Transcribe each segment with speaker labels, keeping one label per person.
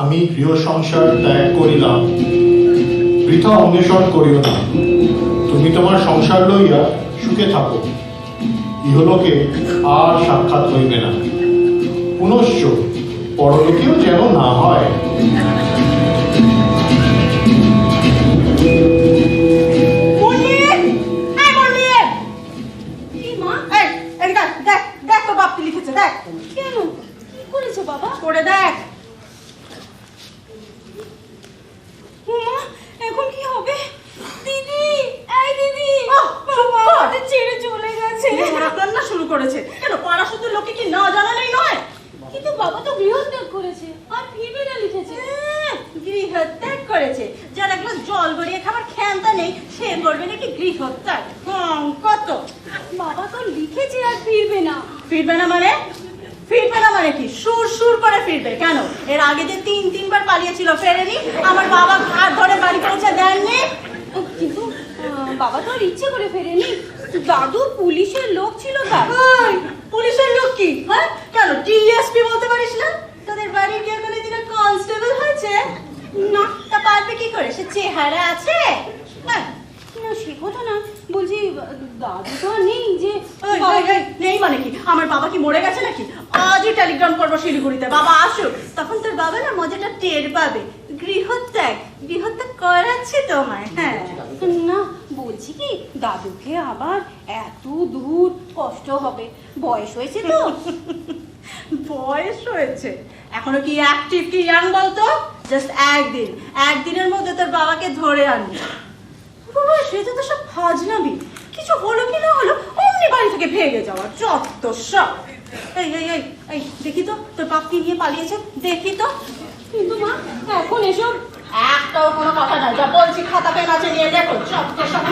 Speaker 1: আমি গৃহ সংসার ত্যাগ করিলাম, বৃথা অন্বেষণ করিও না। তুমি তোমার সংসার লইয়া সুখে থাকো, ইহলোকে আর সাক্ষাৎ হইবে না। পুনশ্চ পরলোকেও যেন না হয়।
Speaker 2: হয়েছে, যার এক গ্লাস জল গড়িয়ে খাবার ক্ষমতা নেই সে করবে নাকি গৃহত্যাগ? কত
Speaker 3: বাবা তো লিখেছে আর ফিরবে না।
Speaker 2: ফিরবে না মানে? ফিরবে না মানে কি? সুর সুর করে ফিরবে কেন? এর আগে যে তিনবার পালিয়েছিল, ফেরেনি? আমার বাবা ঘাট ধরে বাড়ি পৌঁছে দেননি?
Speaker 3: কিন্তু বাবা তো আর ইচ্ছে করে ফেরেনি, দাদু পুলিশের লোক ছিল তার।
Speaker 2: পুলিশের লোক কি? হ্যাঁ কেন ডিএসপি বলতে পারিস না? তোদের বাড়ির কেউ কোনোদিনও কনস্টেবল হয়েছে না? তা পারবে কি করে? সে চেহারা আছে? হ্যাঁ
Speaker 3: না সে কথা না, বলছি দাদু তো আর নেই যে।
Speaker 2: নেই মানে কি? আমার বাবা কি মরে গেছে নাকি? আজই টেলিগ্রাম করবো শিলিগুড়িতে, বাবা আসুক, তখন তোর বাবা না মজাটা টের পাবে। গৃহত্যাগ করাচ্ছি তোমায়। হ্যাঁ
Speaker 3: না বলছি কি, দাদুকে আবার এত দূর কষ্ট হবে, বয়স হয়েছে তো।
Speaker 2: বয়স হয়েছে, এখনো কি অ্যাক্টিভ কি ইয়াং বলতো? জাস্ট একদিনের মধ্যে তোর বাবাকে ধরে আনবি। বাবা সেটা তো সব ফাজলামি, কিছু হলো কি না হলো অমনি বাড়ি থেকে ভেগে যাওয়া, যত সব। এই দেখি তো তোর বাপ কি নিয়ে পালিয়েছে, দেখি তো।
Speaker 3: কিন্তু মা এখন এসব
Speaker 2: একটাও কোনো কথা নাই, যা বলছি খাতা পেন আছে নিয়ে দেখো, যত সব।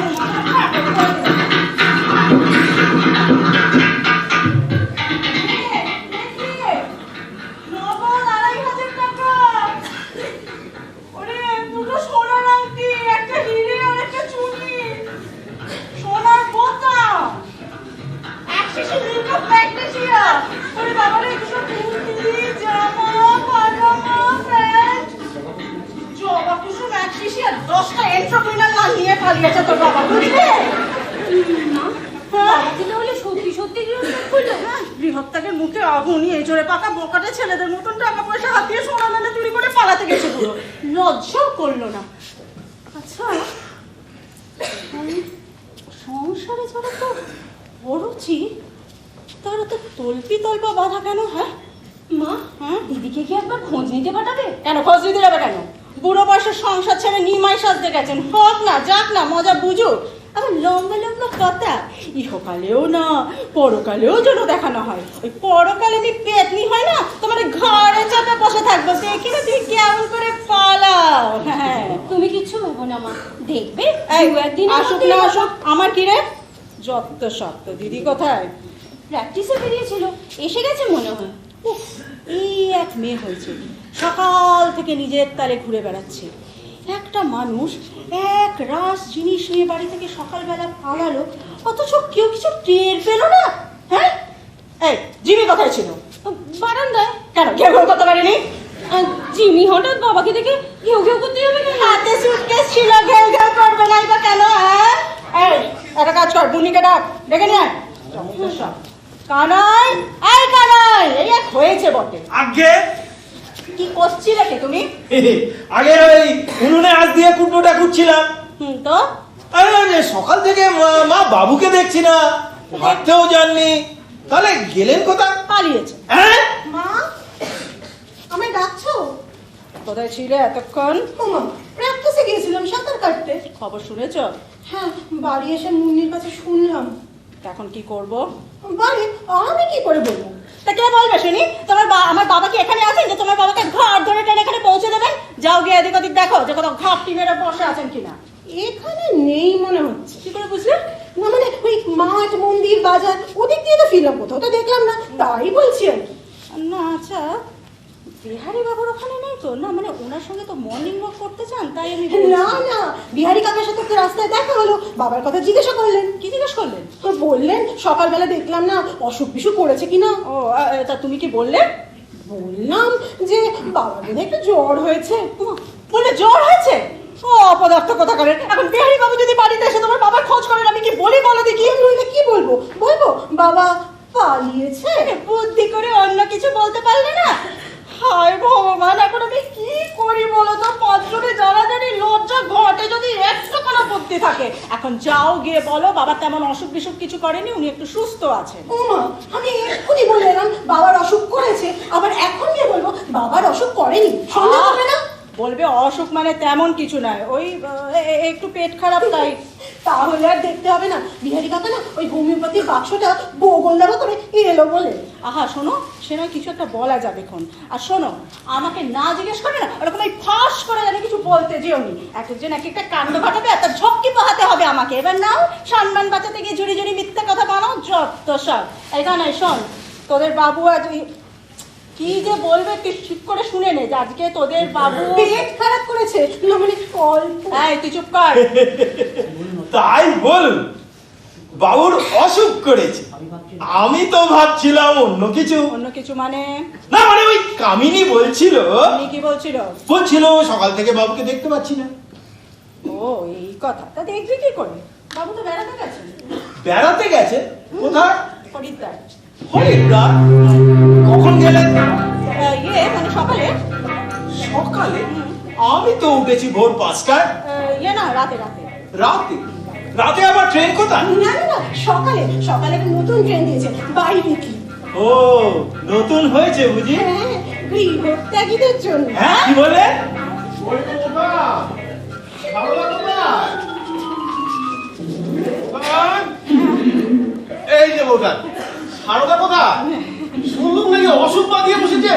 Speaker 2: গৃহত্যাগের মুখে আগুনি, এই জোরে পাকা বোকাটে ছেলেদের মতন টাকা পয়সা হাতিয়ে সোনা দানা চুরি করে পালাতে গেছে, পুরো লজ্জাও করলো না। আচ্ছা সংসারে যারা তো বড়ছি তারা তো তল্পা বাঁধা কেন? হ্যাঁ
Speaker 3: মা,
Speaker 2: হ্যাঁ
Speaker 3: দিদিকে কি একবার খোঁজ নিতে পাঠাবে?
Speaker 2: কেন খোঁজ নিতে যাবে কেন? বুড়ো বয়সের সংসার ছেড়ে নিমাই সাজতে গেছেন, হোক না যাক না, মজা বুঝুক। আবার লম্বা কথা, ইহকালেও না পরকালেও যেন দেখানো হয়। ওই পরকালে আমি পেতনি হয় না, তোমার ঘরে চাপে বসে থাকবো, দেখি না তুমি কেমন করে পালাও। হ্যাঁ
Speaker 3: তুমি কিচ্ছু ভেবো না মা, দেখবে
Speaker 2: একদিন আসুক না আসুক আমার কি রে, যত শক্ত। দিদি কোথায়?
Speaker 3: প্র্যাকটিসে বেরিয়েছিল, এসে গেছে মনে হয়।
Speaker 2: উফ, এই এক মেয়ে হয়েছে, সকাল থেকে নিজের তালে ঘুরে বেড়াচ্ছে। একটা মানুষ এক রাস জিনিস নিয়ে বাড়ি থেকে সকালবেলা পালালো, অথচ কেউ কিছু টের পেল না। হ্যাঁ এই জিমি কোথায় ছিল?
Speaker 3: বারান্দায়।
Speaker 2: কেন কেউ কেউ করতে পারেনি?
Speaker 3: জিমি হঠাৎ বাবাকে দেখে ঘেউ ঘেউ করতে যাবে কেন?
Speaker 2: হাতে সুটকেস ছিল, ঘেউ ঘেউ করবে নাই বা কেন? হ্যাঁ এই একটা কাজ কর, বুনিকে ডাক, ডেকে নিয়ে আয়। কানাই, এই কানাই, এই এক হয়েছে বটে।
Speaker 4: আগে
Speaker 2: কি করছিলে কি তুমি?
Speaker 4: আগে ওই উনুনে হাত দিয়ে কুটনোটা কুটছিলাম।
Speaker 2: তো
Speaker 4: আরে সকাল থেকে মা বাবুকে দেখছি না, ভাবতেও যাননি, তাহলে গেলেন কোথায়?
Speaker 2: পালিয়েছে।
Speaker 4: হ্যাঁ
Speaker 2: মা আমায় ডাকছো? কোথায় ছিলে এতক্ষণ?
Speaker 5: প্র্যাকটিসে গিয়েছিলাম সাঁতার কাটতে।
Speaker 2: খবর শুনেছ?
Speaker 5: হ্যাঁ, বাড়ি এসে মুন্নির কাছে শুনলাম।
Speaker 2: এখন কি করব?
Speaker 5: বাড়ি আমি কি করে বলবো?
Speaker 2: তা কে বলবে শুনি? আমার বাবা কি এখানে আছেন যে তোমার বাবাকে ঘাট ধরে টেনে এখানে পৌঁছে দেবেন? যাও গিয়ে এদিক ওদিক দেখো যে কোথাও ঘাপটি মেরে বসে আছেন কিনা।
Speaker 5: এখানে নেই মনে হচ্ছে।
Speaker 2: কি করে বুঝলে?
Speaker 5: না মানে ওই মাঠ মন্দির বাজার ওদিক দিয়ে তো ফিরলাম, কোথাও তো দেখলাম না, তাই বলছি আর কি।
Speaker 2: না আচ্ছা, বিহারি বাবুর ওখানে নেই তো? না মানে ওনার সঙ্গে তো মর্নিং ওয়াক করতে চান, তাই আমি
Speaker 5: না না, বিহারি কাকার সাথে তো রাস্তায় দেখা হলো, বাবার কথা জিজ্ঞাসা করলেন।
Speaker 2: কি জিজ্ঞেস করলেন?
Speaker 5: তো বললেন সকালবেলা দেখলাম না অসুখ বিসুখ করেছে কিনা।
Speaker 2: ও তা তুমি কি বললে?
Speaker 5: বললাম যে বাবার বোধহয় একটু জ্বর হয়েছে।
Speaker 2: বলে জ্বর হয়েছে? ও অপদার্থ কথা করেন। এখন বিহারি বাবু যদি বাড়িতে এসে তোমার বাবার খোঁজ করেন, আমি কি বলি বলো দেখি?
Speaker 5: নইলে কি বলবো? বলবো বাবা পালিয়েছে।
Speaker 2: বুদ্ধি করে অন্য কিছু বলতে পারলে না? হায় ভগবান, এখন আমি কি করি বলো তো? পাঁচজনে জানাজানি লজ্জা ঘটে যদি একটা কোনো বুদ্ধি থাকে। এখন যাও গিয়ে বলো বাবা তেমন অসুখ বিসুখ কিছু করেনি, উনি একটু সুস্থ আছেন।
Speaker 5: ওমা, আমি এক্ষুনি বলে এলাম বাবার অসুখ করেছে, আবার এখন গিয়ে বলবো বাবার অসুখ করেনি? সন্দেহ হবে না?
Speaker 2: বলবে অসুখ মানে তেমন কিছু নয়, ওই একটু পেট খারাপ তাই।
Speaker 5: তাহলে আর দেখতে হবে না, বিহারি কাকা না ওই হোমিওপ্যাথির বাক্সটা বগলদাবা করে এলো বলে।
Speaker 2: আহা শোনো, সে নয় কিছু একটা বলা যাবে এখন। আর শোনো, আমাকে না জিজ্ঞেস করে না ওরকম ওই ফাঁস করে জানি কি কিছু বলতে যেওনি, এক একজন এক একটা কাণ্ড ঘটাবে আর তার ঝক্কি পোহাতে হবে আমাকে। এবার নাও, সম্মান বাঁচাতে গিয়ে ঝুড়ি ঝুড়ি মিথ্যা কথা বানাও, যত সব। এখানে শোন, তোদের বাবু আজ কি যে বলবে তুই ঠিক করে শুনে নে, যে আজকে তোদের বাবু
Speaker 5: পেট খারাপ করেছে না মানে অল্প।
Speaker 2: এই তুই চুপ কর।
Speaker 4: তাই বল, বাবুর অসুখ করেছে। আমি তো ভাবছিলাম অন্য কিছু।
Speaker 2: অন্য কিছু মানে?
Speaker 4: না মানে ওই কামিনী বলছিল,
Speaker 2: উনি কি বলছিল?
Speaker 4: বলছিল সকাল থেকে বাবুকে দেখতে পাচ্ছি না।
Speaker 2: ও এই কথা, তা দেখবি কি করে? বাবু তো বেড়াতে গেছে।
Speaker 4: বেড়াতে গেছে? কোথায়?
Speaker 2: হরিদ্বার।
Speaker 4: হরিদ্বার? কখন গেলেন?
Speaker 2: মানে সকালে।
Speaker 4: সকালে? আমি তো উঠেছি ভোর 5টায়।
Speaker 2: না, রাতে রাতে।
Speaker 4: রাতে? রাতে আবার ট্রেন কোথায়?
Speaker 5: না না না, সকালে সকালে একটা নতুন ট্রেন দিয়েছে বাইরে কি।
Speaker 4: ও নতুন হয়েছে বুঝি?
Speaker 5: হ্যাঁ, গৃহত্যাগীদের জন্য।
Speaker 4: হ্যাঁ কি বলে?
Speaker 6: এই যে বউটা সারদা কোথা শুনলুম নাকি ওষুধ বাঁধিয়ে বসেছে।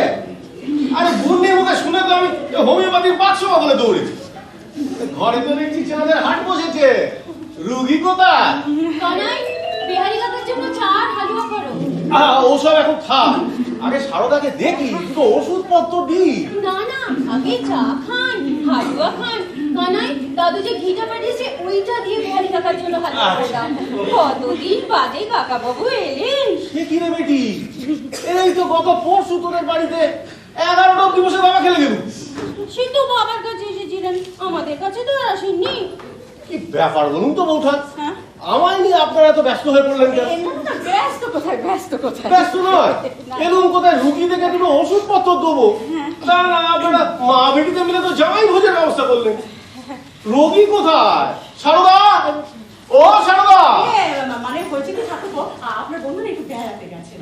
Speaker 6: আরে বুন্নির মুখে শুনে তো আমি হোমিওপ্যাথির বাক্স বলে দৌড়েছি। ঘরে তো দেখছি ছেলেদের হাট বসেছে, রুগী কোথায়?
Speaker 3: কানাই, বিহারি কাকার জন্য চা আর হালুয়া করো।
Speaker 6: ওসব এখন থাক, আগে সারদাকে দেখি, দুটো ওষুধপত্র দিই।
Speaker 3: না না, আগে চা খান, হালুয়া খান। কানাই, দাদু যে ঘিটা পাঠিয়েছে ওইটা দিয়ে বিহারি কাকার জন্য হালুয়া করলাম। কতদিন বাদে কাকা বাবু এলেন।
Speaker 6: সে কি রে বেটি, এই তো গত পরশু তোদের বাড়িতে 11টা অব্দি বসে বাবা খেলে গেল।
Speaker 3: সে তো বাবার কাছে এসেছিলেন, আমাদের কাছে তো আর আসেননি।
Speaker 6: কি ব্যাপার বলুন তো বৌঠা,
Speaker 2: হ্যাঁ?
Speaker 6: আমায় নিয়ে আপনারা এত ব্যস্ত হয়ে পড়লেন কেন?
Speaker 2: ব্যস্ত কোথায়, ব্যস্ত কোথায়?
Speaker 6: ব্যস্ত নয়, এরকম কোথায় রুগী দেখে দুটো ওষুধপত্র দেবো, না না আপনারা মা বেটিতে মিলে তো জামাই ভোজের ব্যবস্থা করলেন। রোগী কোথায়? সারদা, ও সারদা।
Speaker 2: মানে হয়েছে কি ঠাকুরপো, আপনার বন্ধু না একটু বেড়াতে গেছে।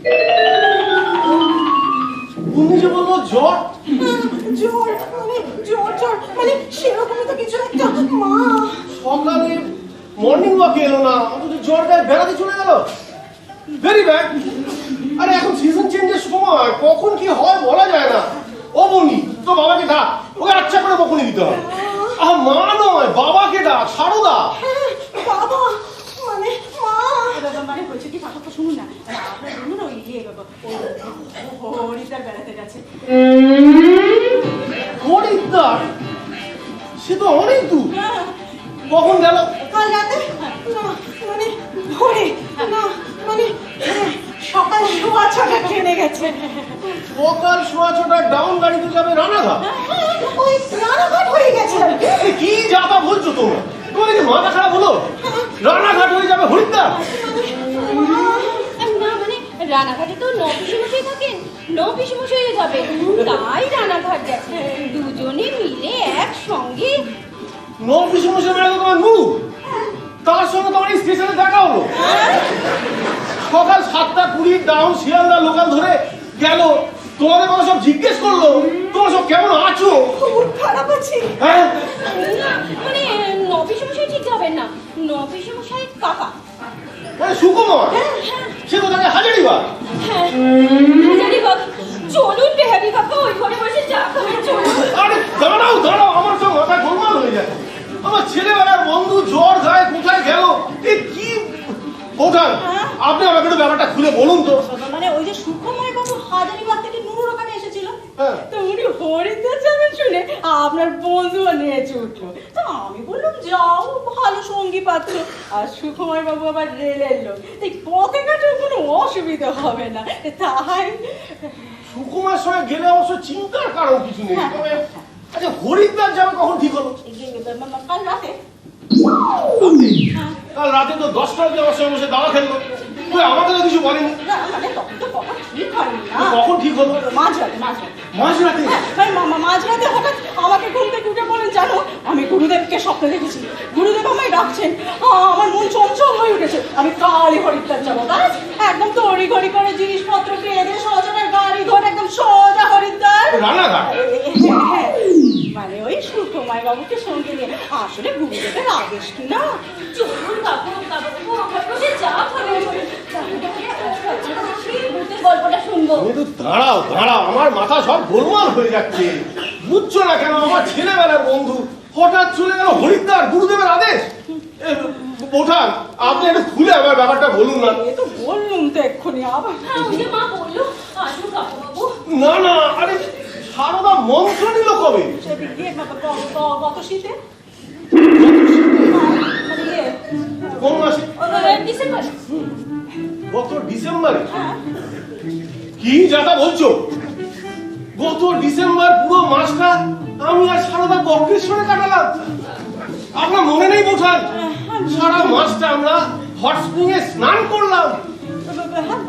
Speaker 6: উনি যে বললো জ্বর।
Speaker 5: জ্বর মানে জ্বর জ্বর মানে সেরকমই তো কিছু একটা। মা
Speaker 6: সকালে মর্নিং ওয়াকে এলো না, অথচ জ্বর গায়ে বেড়াতে চলে গেল। Very bad. আরে এখন সিজন চেঞ্জের সময়, কখন কি হয় বলা যায় না। ও বনি, তো বাবাকে ডাক, ওকে আচ্ছা করে বকুনি দিতে হবে। মা নয়, বাবাকে ডাক, সারদা।
Speaker 5: বাবা মানে মা
Speaker 2: মানে হয়েছে কি ঠাকুরপো শুনুন না, আপনার বন্ধু না ওই হরিদ্বার বেড়াতে গেছে।
Speaker 6: হরিদ্বার? সে তো অনেক দূর। কখন গেল?
Speaker 5: কাল রাতে না মানে ভোরে না মানে সকাল 6:15 ট্রেনে গেছে।
Speaker 6: সকাল 6:15 ডাউন গাড়িতে যাবে রানাঘাট?
Speaker 5: ওই রানাঘাট হয়ে গেছে।
Speaker 6: কি যাতা বলছো তোমরা? তোমার কি মাথা খারাপ হলো? রানাঘাট হয়ে যাবে হরিদ্বার?
Speaker 3: না মানে রানাঘাটে তো নপিসমশাই থাকেন, নপিসমশাইও যাবে, তাই রানাঘাট গেছে দুজনে মিলে একসঙ্গে।
Speaker 6: নববিশ্ব মানে তোমার নুরু, তার সঙ্গে তোমার এই স্টেশনে দেখা হলো। সকাল 7:20 ডাউন শিয়ালদা লোকাল ধরে গেল, তোমাদের কথা সব জিজ্ঞেস করলো, তোমরা সব কেমন আছো?
Speaker 5: খুব খারাপ আছি।
Speaker 6: হ্যাঁ
Speaker 3: না মানে নপিসমশাই ঠিক যাবেন না, নপিসমশাই কাকা।
Speaker 6: মানে সুকুমার, সে তো তাকে হাজারিবার।
Speaker 3: হ্যাঁ জানি বাবা, চলুন বিহারি কাকা ওই ঘরে বসে চা খাবেন, চলুন।
Speaker 6: আরে দাঁড়াও দাঁড়াও, আমার সব মাথা গোলমাল হয়ে যায়। আমার ছেলেবেলার বন্ধু জ্বর গায়ে কোথায় গেল, এ কি কোথায়? আপনি আমাকে একটু ব্যাপারটা খুলে বলুন তো।
Speaker 2: মানে ওই যে সুখময় বাবু হাজারিবাগ থেকে নুরুর ওখানে এসেছিল,
Speaker 6: হ্যাঁ।
Speaker 2: তো উনি হরিদ্বার যাবেন শুনে আপনার বন্ধুও নেচে উঠলো। তো আমি বললাম যাও, ভালো সঙ্গী পাচ্ছ। আর সুখময় বাবু আবার রেল এলো, তাই পথে ঘাটেও কোনো অসুবিধা হবে না, তাই
Speaker 6: সুকুমার সঙ্গে গেলে অবশ্য চিন্তার কারণ কিছু নেই। তবে আচ্ছা হরিদ্বার যাবে কখন ঠিক হলো?
Speaker 2: কাল রাতে।
Speaker 6: কাল রাতে তো 10টা অব্দি আমার সঙ্গে বসে দাওয়া খেললো, কই আমাকে তো কিছু বলেনি।
Speaker 2: না মানে তখন তো কথা ঠিক হয়নি না।
Speaker 6: কখন ঠিক হলো?
Speaker 2: মাঝরাতে।
Speaker 6: মাঝরাতে?
Speaker 2: মাঝরাতে হঠাৎ আমাকে ঘুম থেকে উঠে বলেন, জানো আমি গুরুদেবকে স্বপ্নে দেখেছি, গুরুদেব আমায় ডাকছেন। আমার মন চঞ্চল হয়ে উঠেছে, আমি কালই হরিদ্বার যাবো। ব্যাস একদম তড়ি ঘড়ি করে জিনিসপত্র কিনে দিয়ে সজনের গাড়ি ধরে একদম সোজা হরিদ্বার।
Speaker 6: রানাঘাট?
Speaker 2: হ্যাঁ, মানে ওই সুকুমার বাবুকে সঙ্গে নিয়ে। আসলে গুরুদেবের আদেশ কি না।
Speaker 3: চলুন কাকু, কাকু ওখানে বসে চা খাবেন, ভূতের গল্পটা শুনবো।
Speaker 6: তুমি তো দাঁড়াও দাঁড়াও, আমার মাথা সব গোলমাল হয়ে যাচ্ছে। বুঝছো না কেন? আমার ছেলেবেলার বন্ধু হঠাৎ চলে গেল হরিদ্বার, গুরুদেবের আদেশ। বোঠান, আপনি একটু খুলে আমার ব্যাপারটা বলুন না।
Speaker 2: এ তো বললুম তো এক্ষুনি আবার।
Speaker 3: হ্যাঁ, ওই যে মা বললো আসবো কাকাবাবু।
Speaker 6: না না, আরে সারদা মন্ত্র নিল কবে?
Speaker 2: সেদিক দিয়ে গত শীতে মানে ইয়ে,
Speaker 6: কোন মাসে?
Speaker 3: ডিসেম্বর।
Speaker 6: গত ডিসেম্বরে?
Speaker 2: হ্যাঁ
Speaker 6: কি যাতা বলছো? গত ডিসেম্বর পুরো মাসটা আমি আর সারদা বক্রেশ্বরে কাটালাম। আপনার মনে নেই বোঠান? সারা মাসটা আমরা হট স্প্রিং এ স্নান করলাম।
Speaker 2: হ্যাঁ,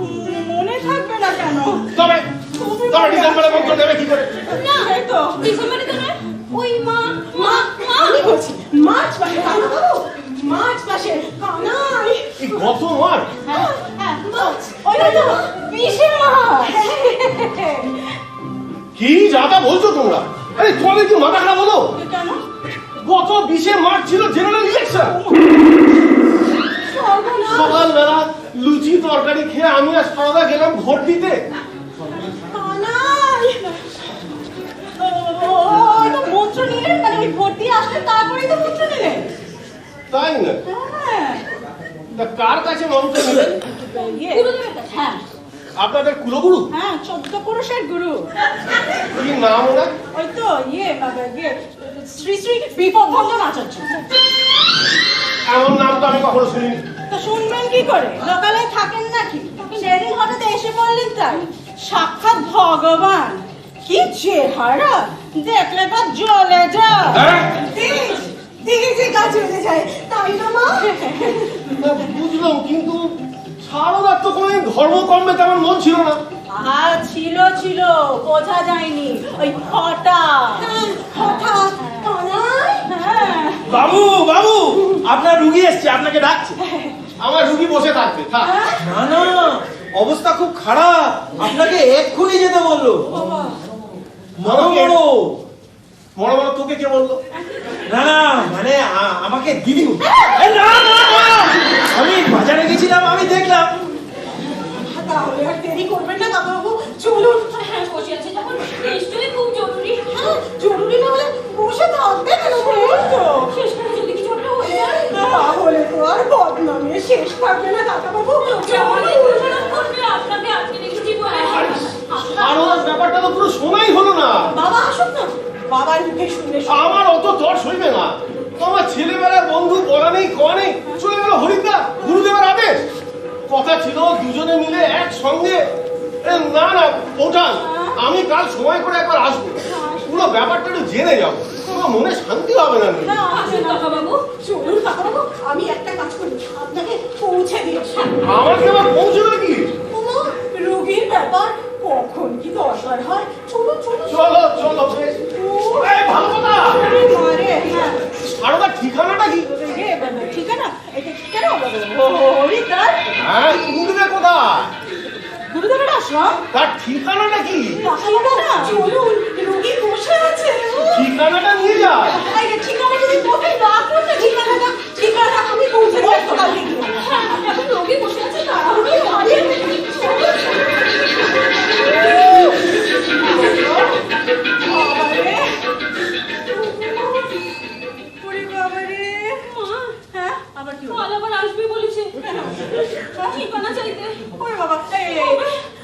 Speaker 2: মনে থাকবে না কেন?
Speaker 6: তবে ডিসেম্বরে মন্ত্র দেবে কি করে?
Speaker 3: না,
Speaker 2: এই তো
Speaker 3: ডিসেম্বরে তো নয়, ওই মা
Speaker 5: আমি বলছি মার্চ মাসে কানাই, মার্চ মাসে কানাই।
Speaker 6: এই গত মাস?
Speaker 2: হ্যাঁ হ্যাঁ
Speaker 5: মার্চ।
Speaker 2: ওই তো 20 মাস।
Speaker 6: কি যাতা বলছো তোমরা? আরে তোমাদের কি মাথা খারাপ হলো?
Speaker 2: কেন?
Speaker 6: গত 20 মার্চ ছিল জেনারেল ইলেকশন।
Speaker 2: সর্বনাশ।
Speaker 6: সকালবেলা লুচি তরকারি খেয়ে আমি আর সারদা গেলাম ভোট দিতে।
Speaker 5: কানাই।
Speaker 2: ওই তো মন্ত্র নিলেন, মানে ওই ভোট দিয়ে আসলেন তারপরেই তো মন্ত্র নিলেন।
Speaker 6: তাই না?
Speaker 2: হ্যাঁ
Speaker 6: তা কার কাছে মন্ত্র নিলেন?
Speaker 2: ইয়ে,
Speaker 3: গুরুদেবের কাছে।
Speaker 2: হ্যাঁ
Speaker 6: আপনাদের কুলগুরু?
Speaker 2: হ্যাঁ 14 পুরুষের গুরু।
Speaker 6: কি নাম ওনার?
Speaker 2: ওই তো ইয়ে শ্রী শ্রী বিপদভঞ্জন আচার্য।
Speaker 6: এমন নাম তো আমি কখনো শুনিনি।
Speaker 2: তো শুনবেন কি করে? লোকালয়ে থাকেন নাকি? সেদিন হঠাৎ এসে পড়লেন তাই। সাক্ষাৎ ভগবান। কি চেহারা, দেখলে তো জ্বলে যায়।
Speaker 5: দিদি কাজ হয়ে যায় তাই না মা?
Speaker 6: না, বুঝলাম, কিন্তু সারদার তো কোনোদিন ধর্মকর্মে তেমন মন ছিল না।
Speaker 2: ছিল বোঝা যায়নি ওই ফটা।
Speaker 5: হঠাৎ কানাই।
Speaker 2: হ্যাঁ
Speaker 4: বাবু বাবু, আপনার রুগী এসছে, আপনাকে ডাকছে।
Speaker 6: আমার রুগী বসে থাকবে, থাক।
Speaker 4: না না, অবস্থা খুব খারাপ, আপনাকে এক্ষুনি যেতে বললো। বড় বড়।
Speaker 6: বড় বড় তোকে কে বললো?
Speaker 4: না না, মানে আমাকে দিদি। এ, না না না, আমি বাজারে গেছিলাম, আমি দেখলাম।
Speaker 5: তাহলে আর দেরি করবেন না কাকাবাবু, চলুন।
Speaker 3: হ্যাঁ, বসে আছে যখন নিশ্চয়ই খুব জরুরি।
Speaker 5: হ্যাঁ, জরুরি না হলে বসে থাকবে কেন? তো
Speaker 3: শেষ করে যদি কিছু একটা হয়ে যায়।
Speaker 5: তাহলে তো আর বদনামে শেষ থাকবে না কাকাবাবু।
Speaker 3: কেমনই দোষারোপ করবে, আপনাকে আজকে দেখে জীবন।
Speaker 6: সারদার ব্যাপারটা তো পুরো শোনাই হলো না।
Speaker 5: বাবা আসুন না, বাবার মুখে শুনে
Speaker 6: আমার অত তর্স হইবে না। তোমার ছেলেবেলার বন্ধু বলা নেই কওয়া নেই চলে গেল হরিদ্বার, গুরুদেবের আদেশ। কথা ছিল দুজনে মিলে একসঙ্গে। না না ওঠান, আমি কাল সময় করে একবার আসবো, পুরো ব্যাপারটা একটু জেনে যাবো। তোমার মনে শান্তি হবে না।
Speaker 3: আসুন কাকাবাবু।
Speaker 5: চলুন কাকাবাবু, আমি একটা কাজ করি, আপনাকে পৌঁছে দিচ্ছি।
Speaker 6: আমাকে আবার পৌঁছবে কি?
Speaker 5: ওমা, রোগীর ব্যাপার কখন কি দরকার হয়। চলুন চলুন
Speaker 6: চলো চলো বেশ। এই, ভালো কথা।
Speaker 2: মারে হ্যাঁ
Speaker 6: সারদার ঠিকানাটা কি?
Speaker 2: ঠিকানা এটা কেন হরিদ্বার
Speaker 6: হ্যাঁ, গুরুদেব কোথায়?
Speaker 2: গুরুদেবের আশ্রম।
Speaker 6: তার ঠিকানাটা কি?
Speaker 5: কাকাবাবু চলুন, রোগী বসে আছে।
Speaker 6: ঠিকানাটা নিয়ে যায়।
Speaker 5: ঠিকানা যদি বলেন না, আপনার ঠিকানা আমি পৌঁছে দেবো কালকে গিয়ে।
Speaker 3: হ্যাঁ, এখন রোগী বসে আছে,
Speaker 5: আমি
Speaker 3: তাড়াহুড়ো
Speaker 5: হারিয়ে
Speaker 2: বাবারে ওরে বাবারে হ্যাঁ আবার কি হলো?
Speaker 3: কাল আবার আসবে বলেছে। ঠিকানা চাইতে।
Speaker 2: ওরে বাবা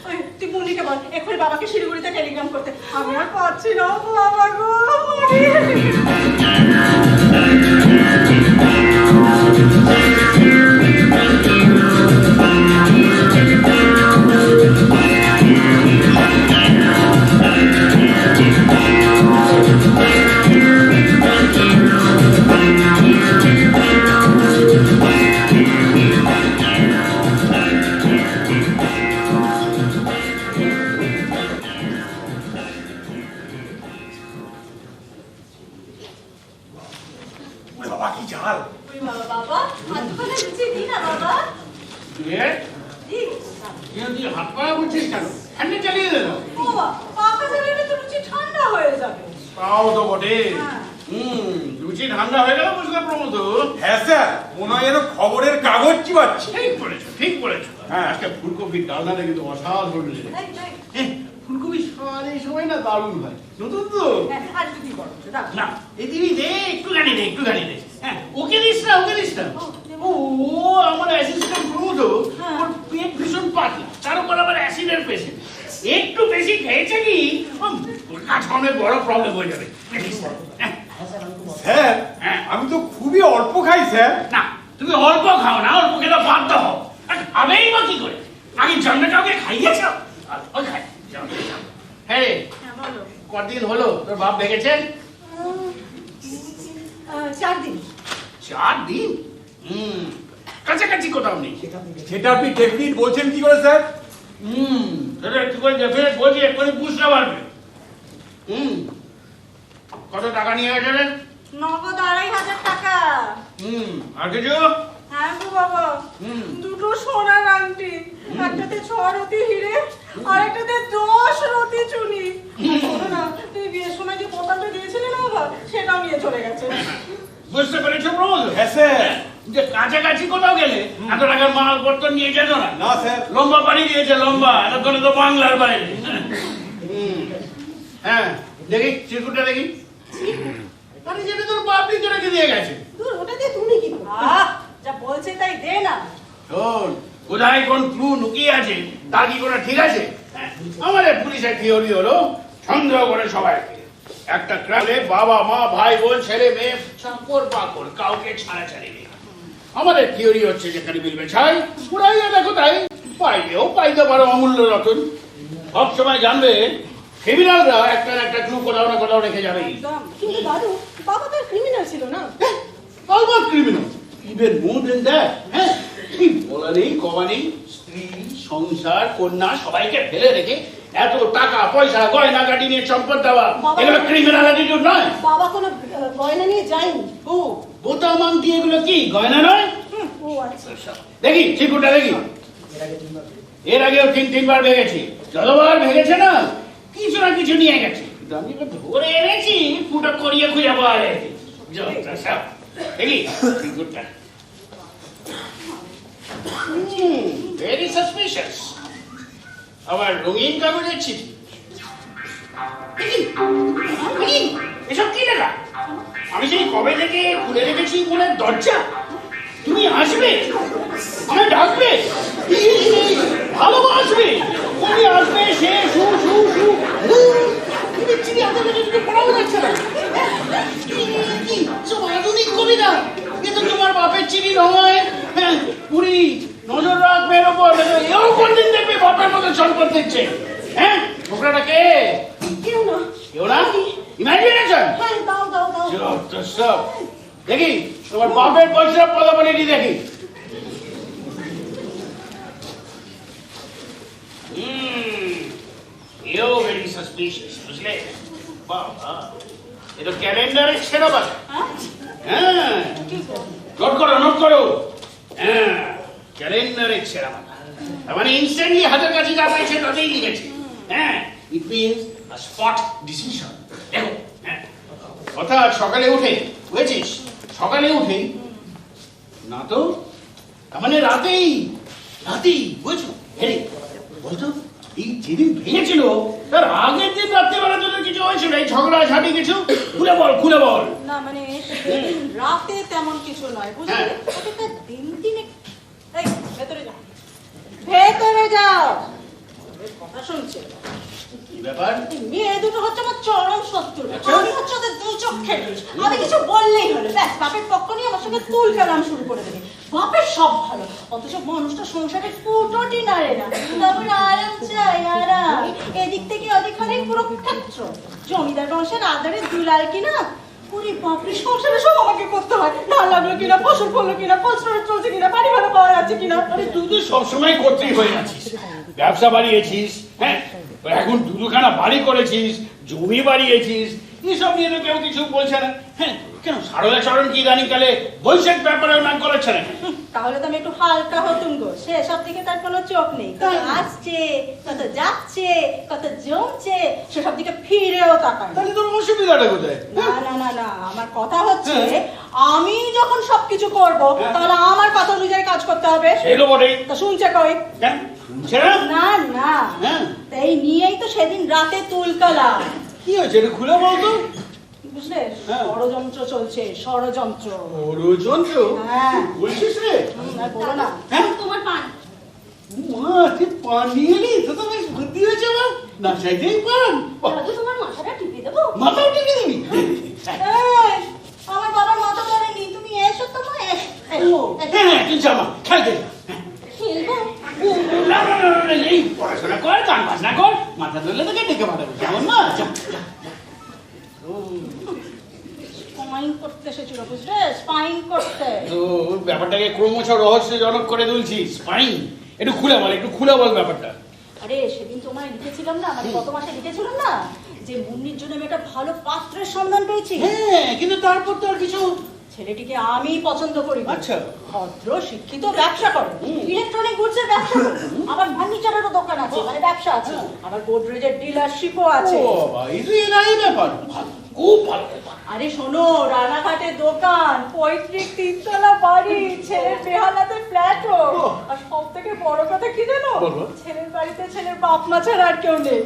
Speaker 2: ওই তুই মুনিকে বল এক্ষুনি বাবাকে শিলিগুড়িতে টেলিগ্রাম করতে। আমি আর পাচ্ছি না বাবা গো মুনি।
Speaker 6: বাবা কি জাল।
Speaker 2: ওরে বাবা বাবা হাত পাখা লুচি দি না বাবা। দি
Speaker 7: হাত পা বুঝছিস কেন? ঠান্ডা চালিয়ে দিল।
Speaker 2: বাবা পাখা চালালে তো লুচি ঠান্ডা হয়ে যাবে।
Speaker 7: তাও তো বটে।
Speaker 2: হ্যাঁ
Speaker 7: লুচি ঠান্ডা হয়ে গেল বুঝলে প্রমোদ?
Speaker 8: হ্যাঁ স্যার, মনে হয় যেন খবরের কাগজ চিবাচ্ছি।
Speaker 7: ঠিক বলেছো ঠিক বলেছো।
Speaker 8: হ্যাঁ।
Speaker 7: আজকে ফুলকপির ডালনাটা কিন্তু অসাধারণ লেগেছে।
Speaker 2: এই
Speaker 6: ফুলকপি শান এই সময় না দারুণ হয়, নতুন তো।
Speaker 2: হ্যাঁ, আর একটু দিয়ে বড় দাও।
Speaker 7: না এই দিদি দে, একটুখানি দে, একটুখানি দে। হ্যাঁ, ওকে দিস না, ওকে দিস না। ও আমার অ্যাসিস্ট্যান্ট প্রমোদ,
Speaker 2: হ্যাঁ।
Speaker 7: ওর পেট ভীষণ পাতলা, তার উপর আবার অ্যাসিডের পেশেন্ট। একটু বেশি খেয়েছে কি ওর কাজকর্মে বড় প্রবলেম হয়ে যাবে। হ্যাঁ,
Speaker 8: স্যার
Speaker 7: হ্যাঁ।
Speaker 8: আমি তো খুবই অল্প খাই স্যার।
Speaker 7: না তুমি অল্প খাও না, অল্প খেলে বাধ্য হও। আর খাবেই বা কি করে? আগে জন্মে কাউকে খাইয়েছ? ওই খাই জন্মে খাও। হ্যাঁ রে,
Speaker 2: হ্যাঁ, বলো।
Speaker 7: কদিন হলো তোর বাপ ভেগেছে?
Speaker 5: 4 দিন।
Speaker 7: 4 দিন? কাছাকাছি কোথাও নেই।
Speaker 8: সেটা আপনি ডেফিনিট বলছেন কি করে স্যার?
Speaker 7: সেটা একটু করে ডেফিনেট বলছি, এক্ষুনি বুঝতে পারবে। কত টাকা নিয়ে গেছিলেন?
Speaker 2: নগদ 2500 টাকা।
Speaker 7: আর কিছু?
Speaker 2: হ্যাঁ গো বাবা, দুটো সোনার আংটি, একটাতে 6 রতি হিরে আর একটাতে 10 রতি চুনি। শোনো না, তুমি বিয়ের সময় যে বোতামটা দিয়েছিলে না বাবা, সেটাও নিয়ে চলে গেছে।
Speaker 7: বুঝতে পেরেছো প্রমোদ?
Speaker 8: হ্যাঁ স্যার।
Speaker 7: যে কাছাকাছি কোথাও গেলে এত টাকার মালপত্র নিয়ে যেত না।
Speaker 8: না স্যার।
Speaker 7: লম্বা বাড়ি দিয়েছে, লম্বা, এতক্ষণে তো বাংলার বাইরে। হ্যাঁ, দেখি চিরকুটটা দেখি। আরে যেটা তোর বাপ লিখে রেখে দিয়ে গেছে।
Speaker 5: দূর, ওটা দিয়ে তুমি কি করবে?
Speaker 2: যা বলছে তাই দে না।
Speaker 7: শোন, কোথায় কোন ক্লু লুকিয়ে আছে তা কি কোনো ঠিক আছে? আমাদের পুলিশের থিওরি হলো সন্দেহ করে সবাইকে। একটা ক্রামে বাবা মা ভাই বোন ছেলে মেয়ে চাকর বাকর কাউকে ছাড়াছাড়ি নেই। আমাদের থিওরি হচ্ছে যেখানে মিলবে ছাই পুরাইয়া দেখো তাই, পাইলেও পাইতে পারো অমূল্য রতন। সব সময় জানবে ক্রিমিনালরা একটা না একটা ক্লু কোথাও না কোথাও রেখে যাবে।
Speaker 2: একদম।
Speaker 5: কিন্তু দাদু, বাবা তো ক্রিমিনাল ছিল না।
Speaker 7: Almost criminal, even more than that. হ্যাঁ, কি বলা নেই কবা নেই, স্ত্রী সংসার কন্যা সবাইকে ফেলে রেখে এত টাকা পয়সা গয়না গাড়ি নিয়ে সম্পদ দেওয়া,
Speaker 5: বাবা-
Speaker 7: এগুলো ক্রিমিনাল অ্যাটিটিউড নয়।
Speaker 5: বাবা কোনো গয়না নিয়ে যায়নি।
Speaker 7: ও বোতাম আংটি এগুলো কি গয়না নয়?
Speaker 5: ও আচ্ছা।
Speaker 7: দেখি চিকুটা দেখি। এর আগেও 3-3 বার ভেঙেছি, যতবার ভেঙেছে না কিছু না কিছু নিয়ে গেছে। কিন্তু আমি এবার ধরে এনেছি, ফুটো করিয়ে খুঁজে পাওয়া গেছে। দেখি চিকুটা। Very suspicious. আবার রঙিন কাগজের চিঠি। দেখি, এসব কি লেখা? আমি সেই কবে থেকে খুলে রেখেছি মনের দরজা। তুমি আসবে, আমায় ডাকবে, ভালোবাসবে, তুমি আসবে, সে শু শু শু। চিঠি হাতে পেতে পড়াও যাচ্ছে না। কি সব আধুনিক কবিতা? এ তো তোমার বাপের চিঠি নয়। হ্যাঁ, পুরি নজর রাখবে এর ওপর, এও কোনদিন দেখবে বাপের মতো সম্পদ দিচ্ছে। হ্যাঁ, ছোকরাটা কে?
Speaker 5: কেউ না।
Speaker 7: কেউ না? ইমাজিনেশন।
Speaker 5: হ্যাঁ, দাও দাও দাও।
Speaker 7: যত সব। দেখি তোমার বাপের পয়সা পদাবলীটি দেখি। এও ভেরি সাসপিশিয়াস, বুঝলে? বাবা, এ তো ক্যালেন্ডারের ছেড়া বাজা। হ্যাঁ, নোট করো, নোট করো। হ্যাঁ, ক্যালেন্ডারের ছেড়া বাজা। তার মানে ইনস্ট্যান্টলি হাতের কাছে যা পাইছে তাতেই লিখেছে। হ্যাঁ, it means a spot decision. দেখো, হ্যাঁ, অর্থাৎ সকালে উঠে, বুঝেছিস, সকালে উঠে না তো, তার মানে রাতেই, বুঝছো? হেরে বলতো এই যেদিন ভেঙেছিল তার আগের দিন রাত্রেবেলা তোদের কিছু হয়েছিল, এই ঝগড়া ঝাঁটি কিছু? খুলে বল, খুলে বল।
Speaker 2: না মানে সেদিন রাতে তেমন কিছু নয়, বুঝলি?
Speaker 7: হ্যাঁ।
Speaker 2: ওটা দিন দিনে। এই ভেতরে যাও, ভেতরে যাও। ওদের কথা শুনছে।
Speaker 7: কি ব্যাপার?
Speaker 2: এই মেয়ে দুটো হচ্ছে আমার চরম শত্রু।
Speaker 7: আচ্ছা।
Speaker 2: আমি হচ্ছে ওদের দুই চোখের বিষ। আমি কিছু বললেই হলো, ব্যাস বাপের পক্ষ নিয়ে আমার সঙ্গে তুল কালাম শুরু করে দেবে। বাপের সব ভালো, অথচ মানুষটা সংসারে ফুটোটি নাড়ে না। তারপর আরাম চাই, আরাম। এদিক থেকে ওদিক অনেক পুরো ক্ষেত্র। জমিদার বংশের আদরে দুলাল কিনা, ওরে বাপরে, সংসারে সব আমাকে করতে হয়। ধান লাগলো কিনা, ফসল ফললো কিনা, ফসল চলছে কিনা, বাড়ি ভাড়া পাওয়া যাচ্ছে কিনা।
Speaker 7: আরে তুই তো সবসময় করতেই হয়ে আছিস। ব্যবসা বাড়িয়েছিস, হ্যাঁ, এখন দুখানা বাড়ি করেছিস, জমি বাড়িয়েছিস, এসব নিয়ে তো কেউ কিছু বলছে না। হ্যাঁ, কেন সারদা চরণ কি ইদানিংকালে বৈশাখ ব্যাপারেও নাম করেছে না?
Speaker 2: তাহলে তো আমি একটু হালকা হতুন গো। সে সব দিকে তার কোনো চোখ নেই। কত আসছে, কত যাচ্ছে, কত জমছে, সেসব দিকে ফিরেও তাকায় না।
Speaker 6: তাহলে তোর অসুবিধাটা কোথায়?
Speaker 2: না না না না, আমার কথা হচ্ছে আমি যখন সবকিছু করব তাহলে আমার কথা অনুযায়ী কাজ করতে হবে।
Speaker 7: সেই তো বটেই।
Speaker 2: তা শুনছে কই?
Speaker 7: কেন? শুনছে না?
Speaker 2: না না,
Speaker 7: হ্যাঁ।
Speaker 2: তাই নিয়েই তো সেদিন রাতে তুলকালা।
Speaker 7: কি হয়েছে এটা খুলে বলতো?
Speaker 2: বুঝলে,
Speaker 7: হ্যাঁ।
Speaker 2: ষড়যন্ত্র চলছে, ষড়যন্ত্র।
Speaker 7: ষড়যন্ত্র?
Speaker 2: হ্যাঁ।
Speaker 7: বলছিস রে?
Speaker 2: আর বলো না।
Speaker 7: হ্যাঁ?
Speaker 3: তোমার পান।
Speaker 7: মা, তুই পান নিয়ে এলি? তো তো বেশ বুদ্ধি হয়েছে আমার। না চাইতেই পান।
Speaker 3: দাদু তোমার মাথাটা টিপে দেবো?
Speaker 7: মাথাও টিপে দিবি?
Speaker 2: এই, আমার বাবার মাথা ধরেনি, তুমি এসো তো মা, এসো, এসো।
Speaker 7: হ্যাঁ, তুই জামা, খেলতে যা।
Speaker 3: খেলবো?
Speaker 7: না, না, না, না, এই পড়াশোনা কর, গান বাজনা কর, মাথা ধরলে তোকে ডেকে পাঠাবো, কেমন না? যা, যা।
Speaker 2: স্পাইন করতে এসেছিল, বুঝলে, স্পাইন করতে।
Speaker 7: তো ব্যাপারটাকে ক্রমশ রহস্যজনক করে তুলছিস। ফাইন, একটু খুলে বল, একটু খুলে বল ব্যাপারটা।
Speaker 2: আরে সেদিন তোমায় লিখেছিলাম না, মানে গত মাসে লিখেছিলাম না, যে মুন্নির জন্য আমি একটা ভালো পাত্রের সন্ধান পেয়েছি।
Speaker 7: হ্যাঁ, কিন্তু তারপর তো আর কিছু।
Speaker 2: ছেলেটিকে আমি পছন্দ করি।
Speaker 7: আচ্ছা।
Speaker 2: ভদ্র শিক্ষিত, ব্যবসা করে, ইলেকট্রনিক গুডসের ব্যবসা করে, আবার ফার্নিচারেরও দোকান আছে, মানে ব্যবসা আছে, আবার গোদরেজের ডিলারশিপও আছে।
Speaker 7: ও বাবা, এই তো এলাই ব্যাপার। ভালো, খুব ভালো ব্যাপার।
Speaker 2: আরে শোনো, রানাঘাটে দোকান, পৈতৃক তিনতলা বাড়ি, ছেলের বেহালাতে ফ্ল্যাটও, আর সব থেকে বড় কথা কি জানো,
Speaker 7: বলো।
Speaker 2: ছেলের বাড়িতে ছেলের বাপ মা ছাড়া আর কেউ নেই।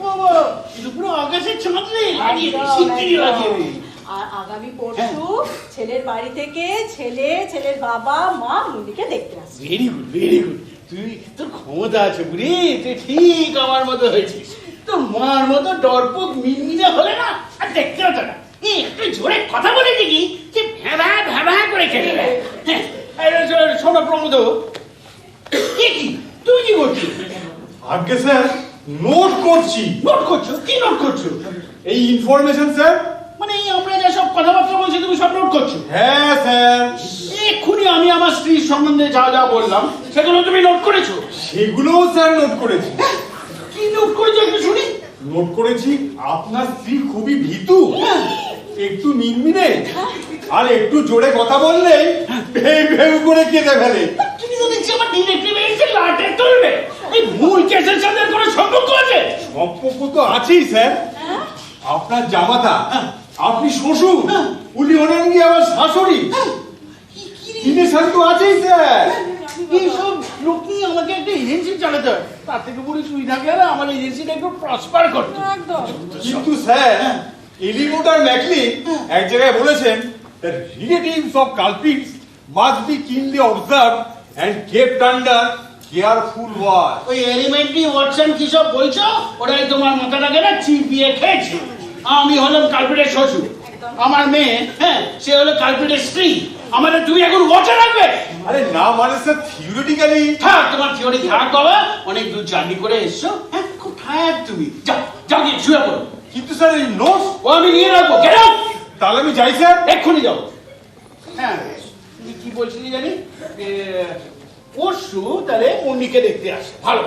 Speaker 7: বাবা, এটা পুরো আকাশের চাঁদ রে, লাগিয়ে দে, শিগগিরই লাগিয়ে দে।
Speaker 2: আর আগামী পরশু ছেলের বাড়ি থেকে ছেলে, ছেলের বাবা মা মুন্নিকে দেখতে আসবে।
Speaker 7: Very good, very good. তুই, তোর ক্ষমতা আছে বুড়ি, তুই ঠিক আমার মতো হয়েছিস। তোর মার মতো ডরপোক মিনমিনে হলে না আর দেখতে হতো না। এই একটু জোরে কথা বলে দেখি যে ভ্যাবা ভ্যাবা করে খেলে দেয়। হ্যাঁ, এই শোনো প্রমোদ, এ কি তুই কি করছিস?
Speaker 8: আগে স্যার, নোট করছি।
Speaker 7: নোট করছো? কি নোট করছো?
Speaker 8: এই ইনফরমেশন স্যার।
Speaker 7: মানে এই আমরা যা সব কথাবার্তা বলছি তুমি সব নোট করছো?
Speaker 8: হ্যাঁ স্যার।
Speaker 7: এক্ষুনি আমি আমার স্ত্রীর সম্বন্ধে যা যা বললাম সেগুলো তুমি নোট করেছো?
Speaker 8: সেগুলোও স্যার নোট করেছি।
Speaker 7: কি নোট করেছো একটু শুনি।
Speaker 8: নোট করেছি আপনার স্ত্রী খুবই ভীতু, একটু মিনমিনে, আর একটু জোরে কথা বললে ভেউ ভেউ করে কেঁদে ফেলে।
Speaker 7: তুমি তো দেখছি আমার ডিটেকটিভ এসে লাটে তুলবে। এই মূল কেসের সাথে আর কোনো সম্পর্ক আছে?
Speaker 8: সম্পর্ক তো আছেই স্যার। আপনার জামাতা, আপনি শ্বশুর, উনি হলেন কি আমার শাশুড়ি, তিনের সাথে তো আছেই স্যার।
Speaker 7: এইসব লোক নিয়ে আমাকে একটা এজেন্সি চালাতে হয়। তার থেকে বুড়ি সুই থাকলে না আমার এজেন্সিটা একটু প্রসপার করতো।
Speaker 2: একদম।
Speaker 8: কিন্তু স্যার, এলিনোট আর ম্যাকলিন এক জায়গায় বলেছেন that relatives of culprits must be keenly observed and kept under careful watch.
Speaker 7: ওই এলিমেন্টারি ওয়াটসন কি সব বলছো, ওটাই তোমার মাথাটাকে না চিপিয়ে খেয়েছে। আমি হলাম কালপিটের শ্বশুর, আমার মেয়ে, হ্যাঁ, সে হলো কালপিটের স্ত্রী। আমাদের তুমি এখন ওয়াচে রাখবে?
Speaker 8: আরে না মানে স্যার, থিওরিটিক্যালি
Speaker 7: থাক, তোমার থিওরি থাক বাবা, অনেক দূর জার্নি করে এসছো, হ্যাঁ, খুব টায়ার্ড তুমি। যাও, যাও গিয়ে শুয়ে পড়ো।
Speaker 8: কিন্তু স্যার এই নোটস,
Speaker 7: ও আমি নিয়ে রাখবো, গেট আউট।
Speaker 8: তাহলে আমি যাই স্যার।
Speaker 7: এক্ষুনি যাও। হ্যাঁ, তুমি কি বলছিলি জানি? পরশু তাহলে মুন্নিকে দেখতে আসো। ভালো,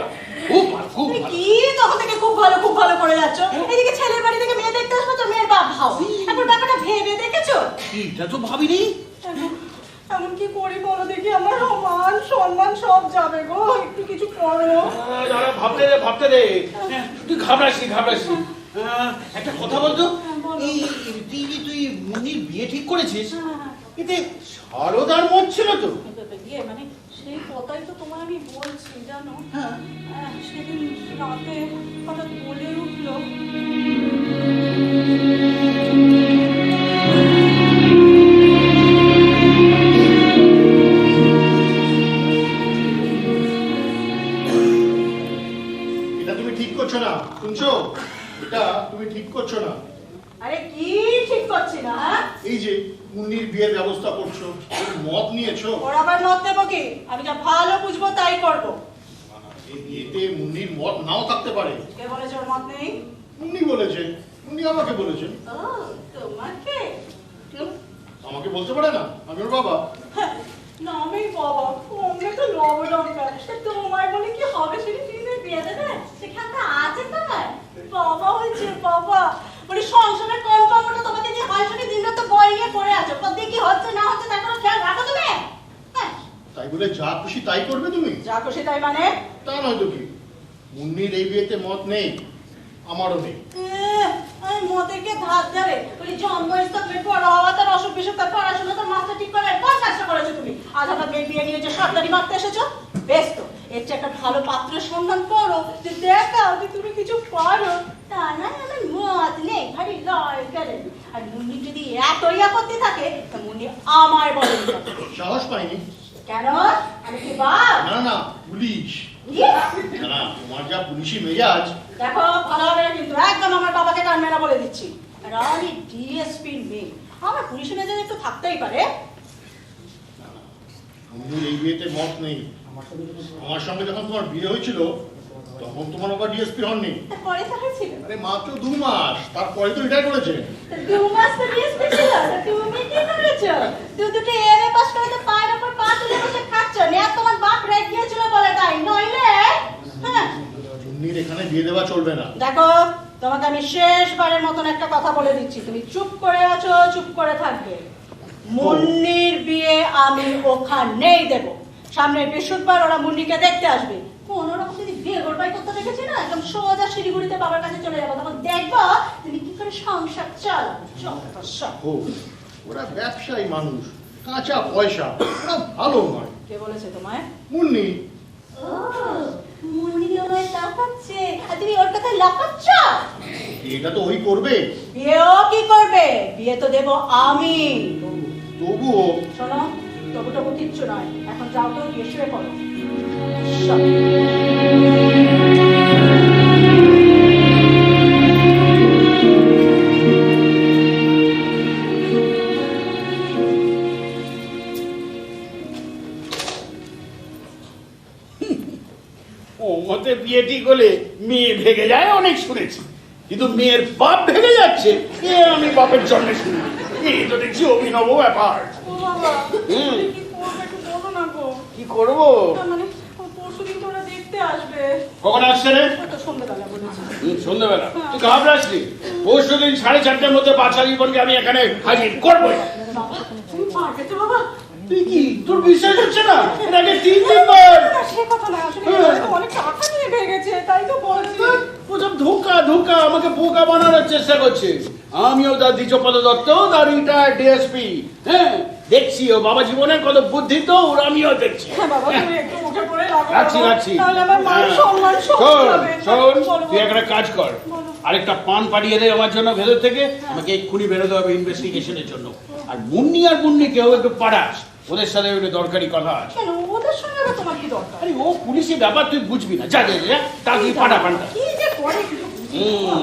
Speaker 7: খুব ভালো, খুব
Speaker 2: তুমি
Speaker 7: ভালো।
Speaker 2: কি তখন থেকে খুব ভালো করে যাচ্ছ? এদিকে ছেলের বাড়ি থেকে মেয়ে দেখতে আসবে, তো মেয়ের বাপ ভাও। এখন ব্যাপারটা ভেবে দেখেছো?
Speaker 7: এটা তো ভাবিনি।
Speaker 2: এমন কি করি বলো দেখি, আমার মান সম্মান সব যাবে গো, একটু কিছু করো।
Speaker 7: দাঁড়া, ভাবতে দে। হ্যাঁ, তুই ঘাবড়াসনি। একটা কথা বলতো, এই তুই মুন্নির বিয়ে ঠিক করেছিস, এতে সারদার মত ছিল তো?
Speaker 2: ইয়ে মানে সেই কথাই তো তোমায় আমি বলছি, জানো, সেদিন রাতে হঠাৎ বলে উঠলো,
Speaker 1: এটা তুমি ঠিক করছো না, শুনছো? এটা তুমি ঠিক করছো না।
Speaker 2: আরে কি ঠিক করছি না?
Speaker 1: এই যে মুন্নির বিয়ের ব্যবস্থা করছো, ওর মত নিয়েছো।
Speaker 2: ওর আবার মত দেবো কি? আমি যা ভালো বুঝবো তাই করবো।
Speaker 1: এই বিয়েতে মুন্নির মত নাও থাকতে পারে।
Speaker 2: কে বলেছে ওর মত নেই?
Speaker 1: মুন্নি বলেছেন, মুন্নি আমাকে বলেছেন।
Speaker 2: ও, তোমাকে?
Speaker 1: আমাকে বলতে পারে না, আমি ওর বাবা।
Speaker 2: না আমি বাবা, অমনে তো লবডঙ্কা, তোমায় বলে কি হবে? সেটা ফিল্মের বিয়ে দেবে, সেখানটা আছে তোমার বাবা হয়েছে বাবা, মানে সংসারের কনফার্মটা তোমাকে দিয়ে হয়, শুনে দিন রাত বই নিয়ে পড়ে আছো, কোথায় কি হচ্ছে না হচ্ছে তার কোনো খেয়াল রাখো তুমি?
Speaker 1: তাই বলে যা খুশি তাই করবে তুমি?
Speaker 2: যা খুশি তাই মানে?
Speaker 1: তা নয়তো কি, মুন্নির এই বিয়েতে মত নেই, আমারও নেই।
Speaker 2: আমি মদেরকে ধার দেবে বলি, জন্মস্থলে পড়া হওয়া, তার অসুখ বিসুখ, তার পড়াশোনা, তার মাস্টার ঠিক করে কোন কাজটা করেছো তুমি? আজ আমার মেয়ে বিয়ে নিয়ে যে সরকারি মারতে এসেছো, বেশ তো এর চেয়ে একটা ভালো পাত্রের সন্ধান করো, যে দেখাও যে তুমি কিছু পারো। তা না আমার মত নেই, ভারী লয় করেন। আর মুন্নি যদি এতই আপত্তি থাকে তা মুন্নি আমার বলে
Speaker 1: সাহস পাইনি।
Speaker 2: কেন? আমি কি বাপ?
Speaker 1: না না, পুলিশ।
Speaker 2: ইয়ে!
Speaker 1: না না, তোমার যা পুলিশি মেজাজ।
Speaker 2: দেখো ভালো হবে না কিন্তু, একদম আমার বাবাকে কান মেলা বলে দিচ্ছি। আর আমি ডিএসপির মেয়ে, আমার পুলিশি মেজাজ একটু থাকতেই পারে।
Speaker 1: আমি এই বিয়েতে মত নেই। আমার সঙ্গে যখন তোমার বিয়ে হয়েছিল তখন তোমার বাবা ডিএসপি হননি।
Speaker 2: তারপরে তাহলে ছিল
Speaker 1: আরে মাত্র 2 মাস, তারপরে তো রিটায়ার করেছে।
Speaker 2: 2 মাস তো ডিএসপি ছিল, তুমি কি করেছো? দুটো এমএ পাস করে তো পায়ের উপর পা তুলে বসে খাচ্ছ। নেয়া তোমার বাপ রেট গিয়েছিল বলে তাই, নইলে হ্যাঁ।
Speaker 1: জুন্নির এখানে বিয়ে দেওয়া চলবে না।
Speaker 2: দেখো তোমাকে আমি শেষবারের মতন একটা কথা বলে দিচ্ছি, তুমি চুপ করে আছো, চুপ করে থাকবে। মুন্নির বিয়ে আমি ওখানেই দেব। সামনের বৃহস্পতিবার ওরা মুন্নিকে দেখতে আসবে। কোনোরকম যদি বিয়ে গোড়বাই করতে দেখেছি না, একদম সোজা শিলিগুড়িতে বাবার কাছে চলে যাবো, তখন দেখবো তুমি কি করে সংসার চালাও।
Speaker 1: ও, ওরা ব্যবসায়ী মানুষ, কাঁচা পয়সা, ওরা ভালো নয়।
Speaker 2: কে বলেছে তোমায়?
Speaker 1: মুন্নি।
Speaker 2: ও, মুন্নি তোমায় লাফাচ্ছে আর তুমি ওর কথা লাফাচ্ছ?
Speaker 1: এটা তো ওই করবে।
Speaker 2: বিয়েও কি করবে? বিয়ে তো দেব আমি।
Speaker 1: তবুও
Speaker 2: শোনো, তবু টবু কিচ্ছু নয়, এখন যাও তো গিয়ে শুয়ে পড়ো।
Speaker 7: ও মতে বিয়ে ঠিক হলে মেয়ে ভেগে যায় অনেক শুনেছি, কিন্তু মেয়ের বাপ ভেগে যাচ্ছে এ আমি বাপের জন্য শুনি। এই তো দেখছি অভিনব ব্যাপার।
Speaker 2: ও বাবা,
Speaker 7: হুম।
Speaker 2: কি করবে একটু বলো না গো।
Speaker 7: কি করবো?
Speaker 2: না, মানে পরশুদিন তো ওরা দেখতে আসবে।
Speaker 7: কখন আসছে রে?
Speaker 2: ওই তো সন্ধ্যাবেলা বলেছে।
Speaker 7: সন্ধ্যাবেলা। তুই ঘাবড়াসনি, পরশু দিন 4:30টার মধ্যে বাচ্চা জীবনকে আমি এখানে হাজির করবোই।
Speaker 2: বাবা, তুমি পারবে তো বাবা?
Speaker 7: তুই কি, তোর বিশ্বাস হচ্ছে না? এর আগে 3 বার
Speaker 2: না, সে কথা না, আসলে এরা তো অনেক টাকা নিয়ে ভেগেছে, তাই তো বলছি।
Speaker 7: প্রথম ধোকা ধোকা আমাকে বোকা বানানোর চেষ্টা করছে। আমিও তার দ্বিজপদ দত্ত, তার রিটায়ার্ড ডিএসপি। হ্যাঁ, দেখছি ও বাবা জীবনের কত বুদ্ধি, তো ওর আমিও দেখছি।
Speaker 2: হ্যাঁ বাবা, তুমি একটু উঠে পড়ে লাগো।
Speaker 7: রাখছি
Speaker 2: বাবা।
Speaker 7: রাখছি।
Speaker 2: তাহলে আমার মান
Speaker 7: হ্যাঁ।
Speaker 2: সম্মান সব
Speaker 7: শোন
Speaker 2: যাবে।
Speaker 7: শোন,
Speaker 2: বলো,
Speaker 7: তুই
Speaker 2: বলো।
Speaker 7: একটা কাজ কর,
Speaker 2: বলো।
Speaker 7: আরেকটা পান পাঠিয়ে দে আমার জন্য ভেতর থেকে। আমাকে এক্ষুনি বেরোতে হবে ইনভেস্টিগেশনের জন্য। আর মুন্নি আর মুন্নি কেউ একটু পাঠাস, ওদের সাথে একটু দরকারি কথা আছে।
Speaker 2: কেন, ওদের সঙ্গে আবার তোমার কি দরকার?
Speaker 7: আরে ও পুলিশের ব্যাপার, তুই বুঝবি না। যা যা যা, তাড়াতাড়ি পাঠা পানটা।
Speaker 2: কি যে করে কিছু বুঝি না।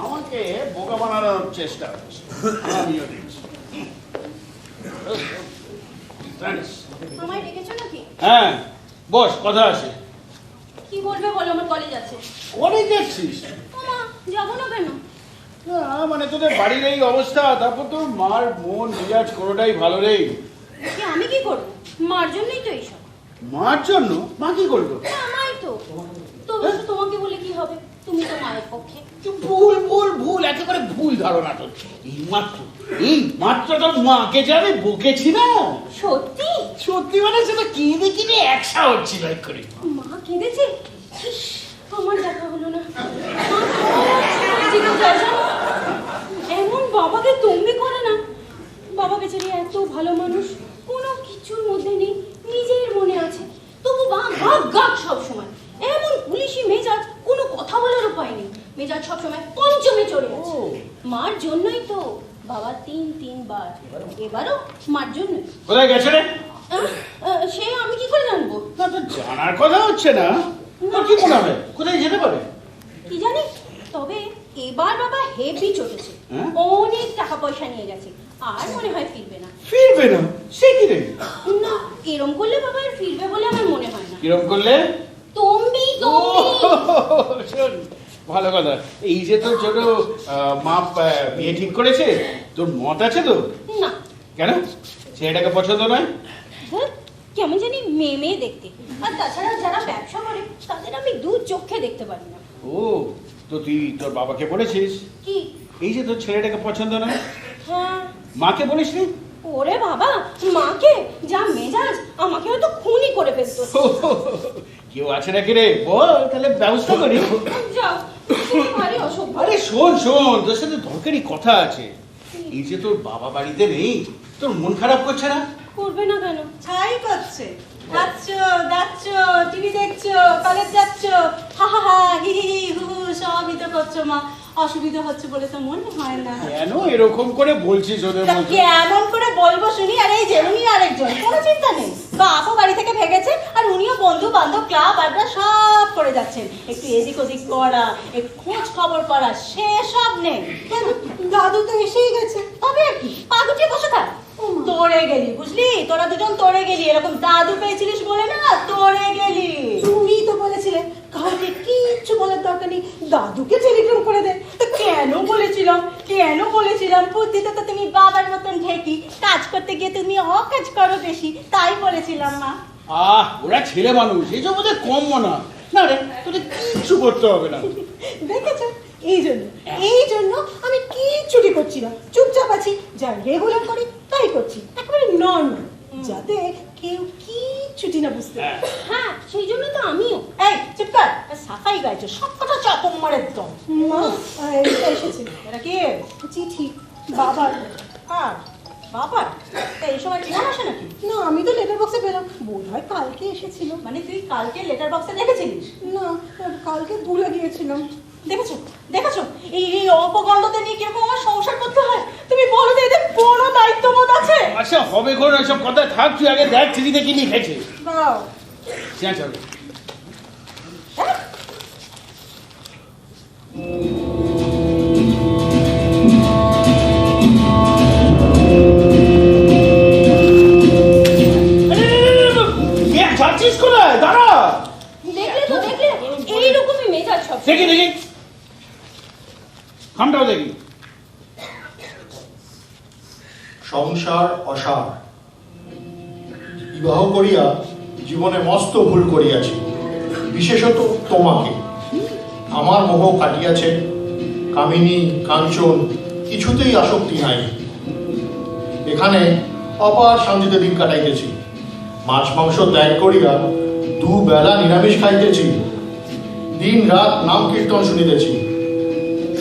Speaker 7: আমাকে বোকা বানানোর চেষ্টা হচ্ছে, আমিও দেখছি। Thanks.
Speaker 3: আমায় ডেকেছো নাকি?
Speaker 7: হ্যাঁ, বস, কথা আছে।
Speaker 3: কি বলবে বলো, আমার কলেজ আছে।
Speaker 7: কলেজ যাচ্ছিস?
Speaker 3: মা, যাবো না কেন?
Speaker 7: না, মানে তোদের বাড়ির এই অবস্থা, তারপর তোর মার মন মেজাজ কোনোটাই ভালো নেই।
Speaker 3: কি আমি কি করবো? মার জন্যই তো এইসব।
Speaker 7: মার জন্য? মা কি করলো?
Speaker 3: আমাই তো। তো অবশ্য তোমাকে বলে কি হবে, তুমি তো মায়ের পক্ষে।
Speaker 7: ভুল ভুল ভুল, একেবারে ভুল ধারণা তোর। এই মাত্র তোর মাকে যে আমি বকেছি না,
Speaker 3: সত্যি?
Speaker 7: সত্যি মানে সেটা কিনে কিনে একসা হচ্ছিল করে।
Speaker 3: মা কেঁদেছে? ইস, আমার দেখা হলো না। মা জীবন যায় জানো? এমন বাবাকে তুমি করে না। বাবা বেচারি এত ভালো মানুষ, কোনো কিছুর মধ্যে নেই, নিজের মনে আছে, তবু গাক গাক গাক সবসময়। এমন পুলিশি মেজাজ, কোনো কথা বলার উপায় নেই, মেজাজ সবসময় পঞ্চমে চড়ে আছে। মার জন্যই তো বাবা 3 বার, এবারও মার জন্যই।
Speaker 7: কোথায় গেছে রে?
Speaker 3: সে আমি কি করে জানবো?
Speaker 7: না, তো জানার কথা হচ্ছে না। তোর কি মনে হয় কোথায় যেতে পারে?
Speaker 3: কি জানি, তবে এবার বাবা হেভি চটেছে,
Speaker 7: হ্যাঁ?
Speaker 3: অনেক টাকা পয়সা নিয়ে গেছে, আর মনে হয় ফিরবে না।
Speaker 7: ফিরবে না? সে কি রে?
Speaker 3: না, এরম করলে বাবা আর ফিরবে বলে আমার মনে হয় না।
Speaker 7: কিরম করলে?
Speaker 3: তুমি
Speaker 7: শোন, ভালো কথা। এই যে তোর ছোট মা বিয়ে ঠিক করেছে, তোর মত আছে তো?
Speaker 3: না।
Speaker 7: কেন? ছেলেটাকে পছন্দ নয়?
Speaker 3: ধ্যাৎ, কেমন জানি মেয়ে মেয়ে দেখতে, আর তাছাড়া যারা ব্যবসা করে তাদের আমি 2 চোখে দেখতে পারি না।
Speaker 7: ও, তো তুই তোর বাবাকে বলেছিস
Speaker 3: কি?
Speaker 7: এই যে তোর ছেলেটাকে পছন্দ নয়?
Speaker 3: হ্যাঁ।
Speaker 7: মাকে বলিস নি?
Speaker 3: ওরে বাবা, মাকে যা মেজাজ, আমাকে হয়তো খুনই করে ফেলতো।
Speaker 7: কেউ আছে নাকি রে? বল, তাহলে ব্যবস্থা করি।
Speaker 3: যাও, তুমি ভারী অসভ্য।
Speaker 7: আরে শোন শোন, তোর সাথে দরকারি কথা আছে। এই যে তোর বাবা বাড়িতে নেই, তোর মন খারাপ করছে না?
Speaker 3: করবে না কেন?
Speaker 2: ছাই করছে। যাচ্ছ টিভি দেখছো, কলেজ যাচ্ছ, হা হা হা হি হি হি হু হু সবই তো করছো মা। অসুবিধা হচ্ছে বলে তো মনে হয় না।
Speaker 7: কেন এরকম করে বলছিস ওদের
Speaker 2: তা
Speaker 7: মধ্যে?
Speaker 2: কেমন করে বলবো শুনি? আর এই যে উনি আরেকজন, কোনো চিন্তা নেই, বাপও বাড়ি থেকে ভেগেছে আর উনিও বন্ধু বান্ধব ক্লাব আড্ডা সব করে যাচ্ছেন। একটু এদিক ওদিক করা, একটু খোঁজ খবর করা, সেসব নেই।
Speaker 5: কেন, দাদু তো এসেই গেছে।
Speaker 2: তবে আর কি, পা গুটিয়ে বসে থাক। তোরে গেলি বুঝলি, তোরা দুজন তোরে গেলি, এরকম দাদু পেয়েছিলিস বলে না তোরে গেলি।
Speaker 5: তুমিই তো বলেছিলে কাউকে কিচ্ছু বলার দরকার নেই, দাদুকে টেলিগ্রাম করে দে।
Speaker 2: তো কেন বলেছিলাম বুদ্ধিতে তো তুমি বাবার মতন ঢেকি, কাজ করতে গিয়ে তুমি অকাজ করো বেশি, তাই বলেছিলাম মা।
Speaker 7: ওরা ছেলে মানুষ, এই সব ওদের কম মনে হয়। না রে, তোদের কিচ্ছু করতে হবে না।
Speaker 5: দেখেছ, এই জন্য আমি কিচ্ছুটি করছি না, চুপচাপ আছি, যা রেগুলার করি তাই করছি, একেবারে নর্মাল, যাতে কেউ কিচ্ছুটি না বুঝতে পারে।
Speaker 3: হ্যাঁ, সেই জন্য তো আমিও।
Speaker 2: এই চুপ কর, সাফাই গাইছো, সব কথা চাপক মারের দম।
Speaker 5: মা, এসেছে
Speaker 2: এটা কি?
Speaker 5: চিঠি বাবার।
Speaker 2: আর বাবার তা এই সময় ঠিক আসে নাকি?
Speaker 5: না, আমি তো লেটার বক্সে পেলাম, বোধহয় কালকে এসেছিল।
Speaker 2: মানে তুই কালকে লেটার বক্সে দেখেছিলিস?
Speaker 5: না, কালকে ভুলে গিয়েছিলাম।
Speaker 2: দেখেছো এই অপগণ্ডদের নিয়ে কিরকম আমার সংসার করতে হয়? তুমি বলো তো, এদের কোনো দায়িত্ববোধ আছে?
Speaker 7: আচ্ছা হবে কোন এসব কথা, থাক, তুই আগে দেখ চিঠিতে কি লিখেছে।
Speaker 2: দাও।
Speaker 7: চলো। যাচ্ছিস কোথায়? দাঁড়া।
Speaker 3: দেখলে এইরকমই মেজাজ সব।
Speaker 7: দেখি খামটাও দেখি।
Speaker 1: সংসার অসার, বিবাহ করিয়া জীবনে মস্ত ভুল করিয়াছি, বিশেষত তোমাকে। আমার মোহ কাটিয়াছে, কামিনী কাঞ্চন কিছুতেই আসক্তি নাই। এখানে অপার শান্তিতে দিন কাটাইতেছি, মাছ মাংস ত্যাগ করিয়া দুবেলা নিরামিষ খাইতেছি, দিন রাত নাম কীর্তন শুনিতেছি,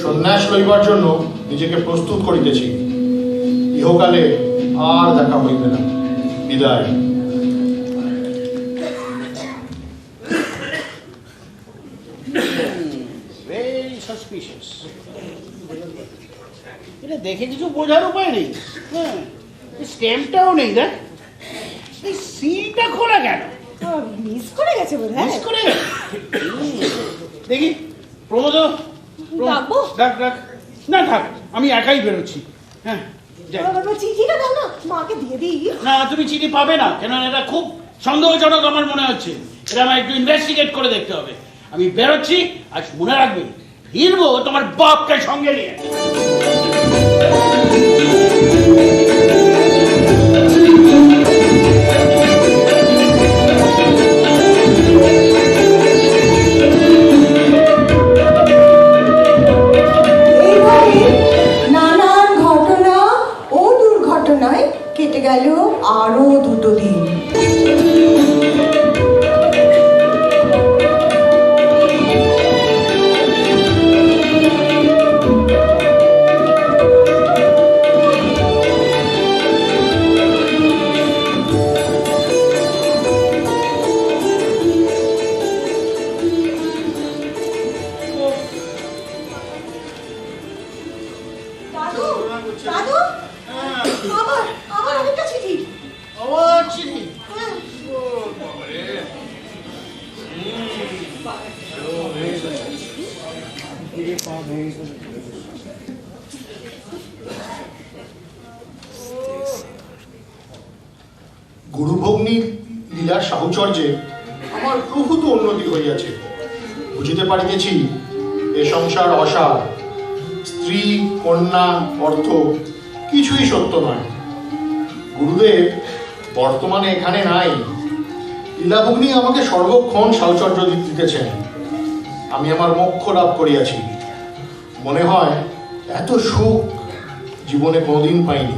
Speaker 1: সন্ন্যাস লইবার জন্য নিজেকে প্রস্তুত করিতেছি। ইহকালে আর দেখা হইবে না, বিদায়।
Speaker 7: Very suspicious. এটা দেখে কিছু বোঝার উপায় নেই। হ্যাঁ, স্ট্যাম্পটাও নেই। দেখ, এই সিলটা খোলা কেন?
Speaker 5: মিস করে গেছে বোধহয়।
Speaker 7: মিস করে গেছে। দেখি প্রমোদ,
Speaker 3: ডাকবো?
Speaker 7: ডাক। না থাক, আমি একাই বেরোচ্ছি। হ্যাঁ যাই।
Speaker 5: চিঠিটা দাও না, মাকে দিয়ে দিই।
Speaker 7: না, তুমি চিঠি পাবে না, কেন এটা খুব সন্দেহজনক আমার মনে হচ্ছে। এটা আমার একটু ইনভেস্টিগেট করে দেখতে হবে। আমি বেরোচ্ছি, আজ মনে রাখবে ফিরবো তোমার বাপকে সঙ্গে নিয়ে।
Speaker 5: নানান ঘটনা ও দুর্ঘটনায় কেটে গেল আরো 2 দিন। দাদু, আমার আরেকটা চিঠি।
Speaker 7: আমার চিঠি?
Speaker 1: গুরুভগ্নির লীলার সাহুচর্যে আমার প্রভূত উন্নতি হইয়াছে। বুঝিতে পারিতেছি এ সংসার অসার, স্ত্রী কন্যা অর্থ কিছুই সত্য নয়। গুরুদেব বর্তমানে এখানে নাই, লীলাভগ্নি আমাকে সর্বক্ষণ সাহচর্য দিতেছেন। আমি আমার মোক্ষ লাভ করিয়াছি। মনে হয় এত সুখ জীবনে কোনোদিন পাইনি।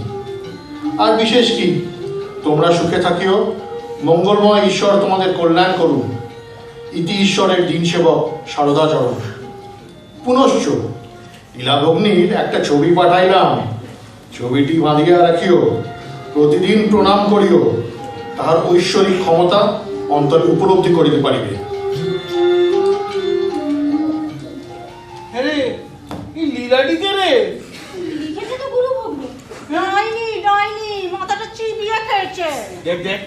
Speaker 1: আর বিশেষ কি, তোমরা সুখে থাকিও, মঙ্গলময় ঈশ্বর তোমাদের কল্যাণ করুন। ইতি ঈশ্বরের দিন সেবক সারদাচরণ। পুনশ্চ লীলাভগ্নির একটা ছবি পাঠাইলাম, ছবিটি বাঁধিয়া রাখিও, প্রতিদিন প্রণাম করিও, তাহার ঐশ্বরিক ক্ষমতা অন্তরে উপলব্ধি করিতে পারিবে।
Speaker 7: আরে এই লীলাটিকে রে
Speaker 3: লিখেছে তো গুরু ভগ্ন।
Speaker 2: ডাইনি ডাইনি মাথাটা চিবিয়ে খেয়েছে।
Speaker 7: দেখ দেখ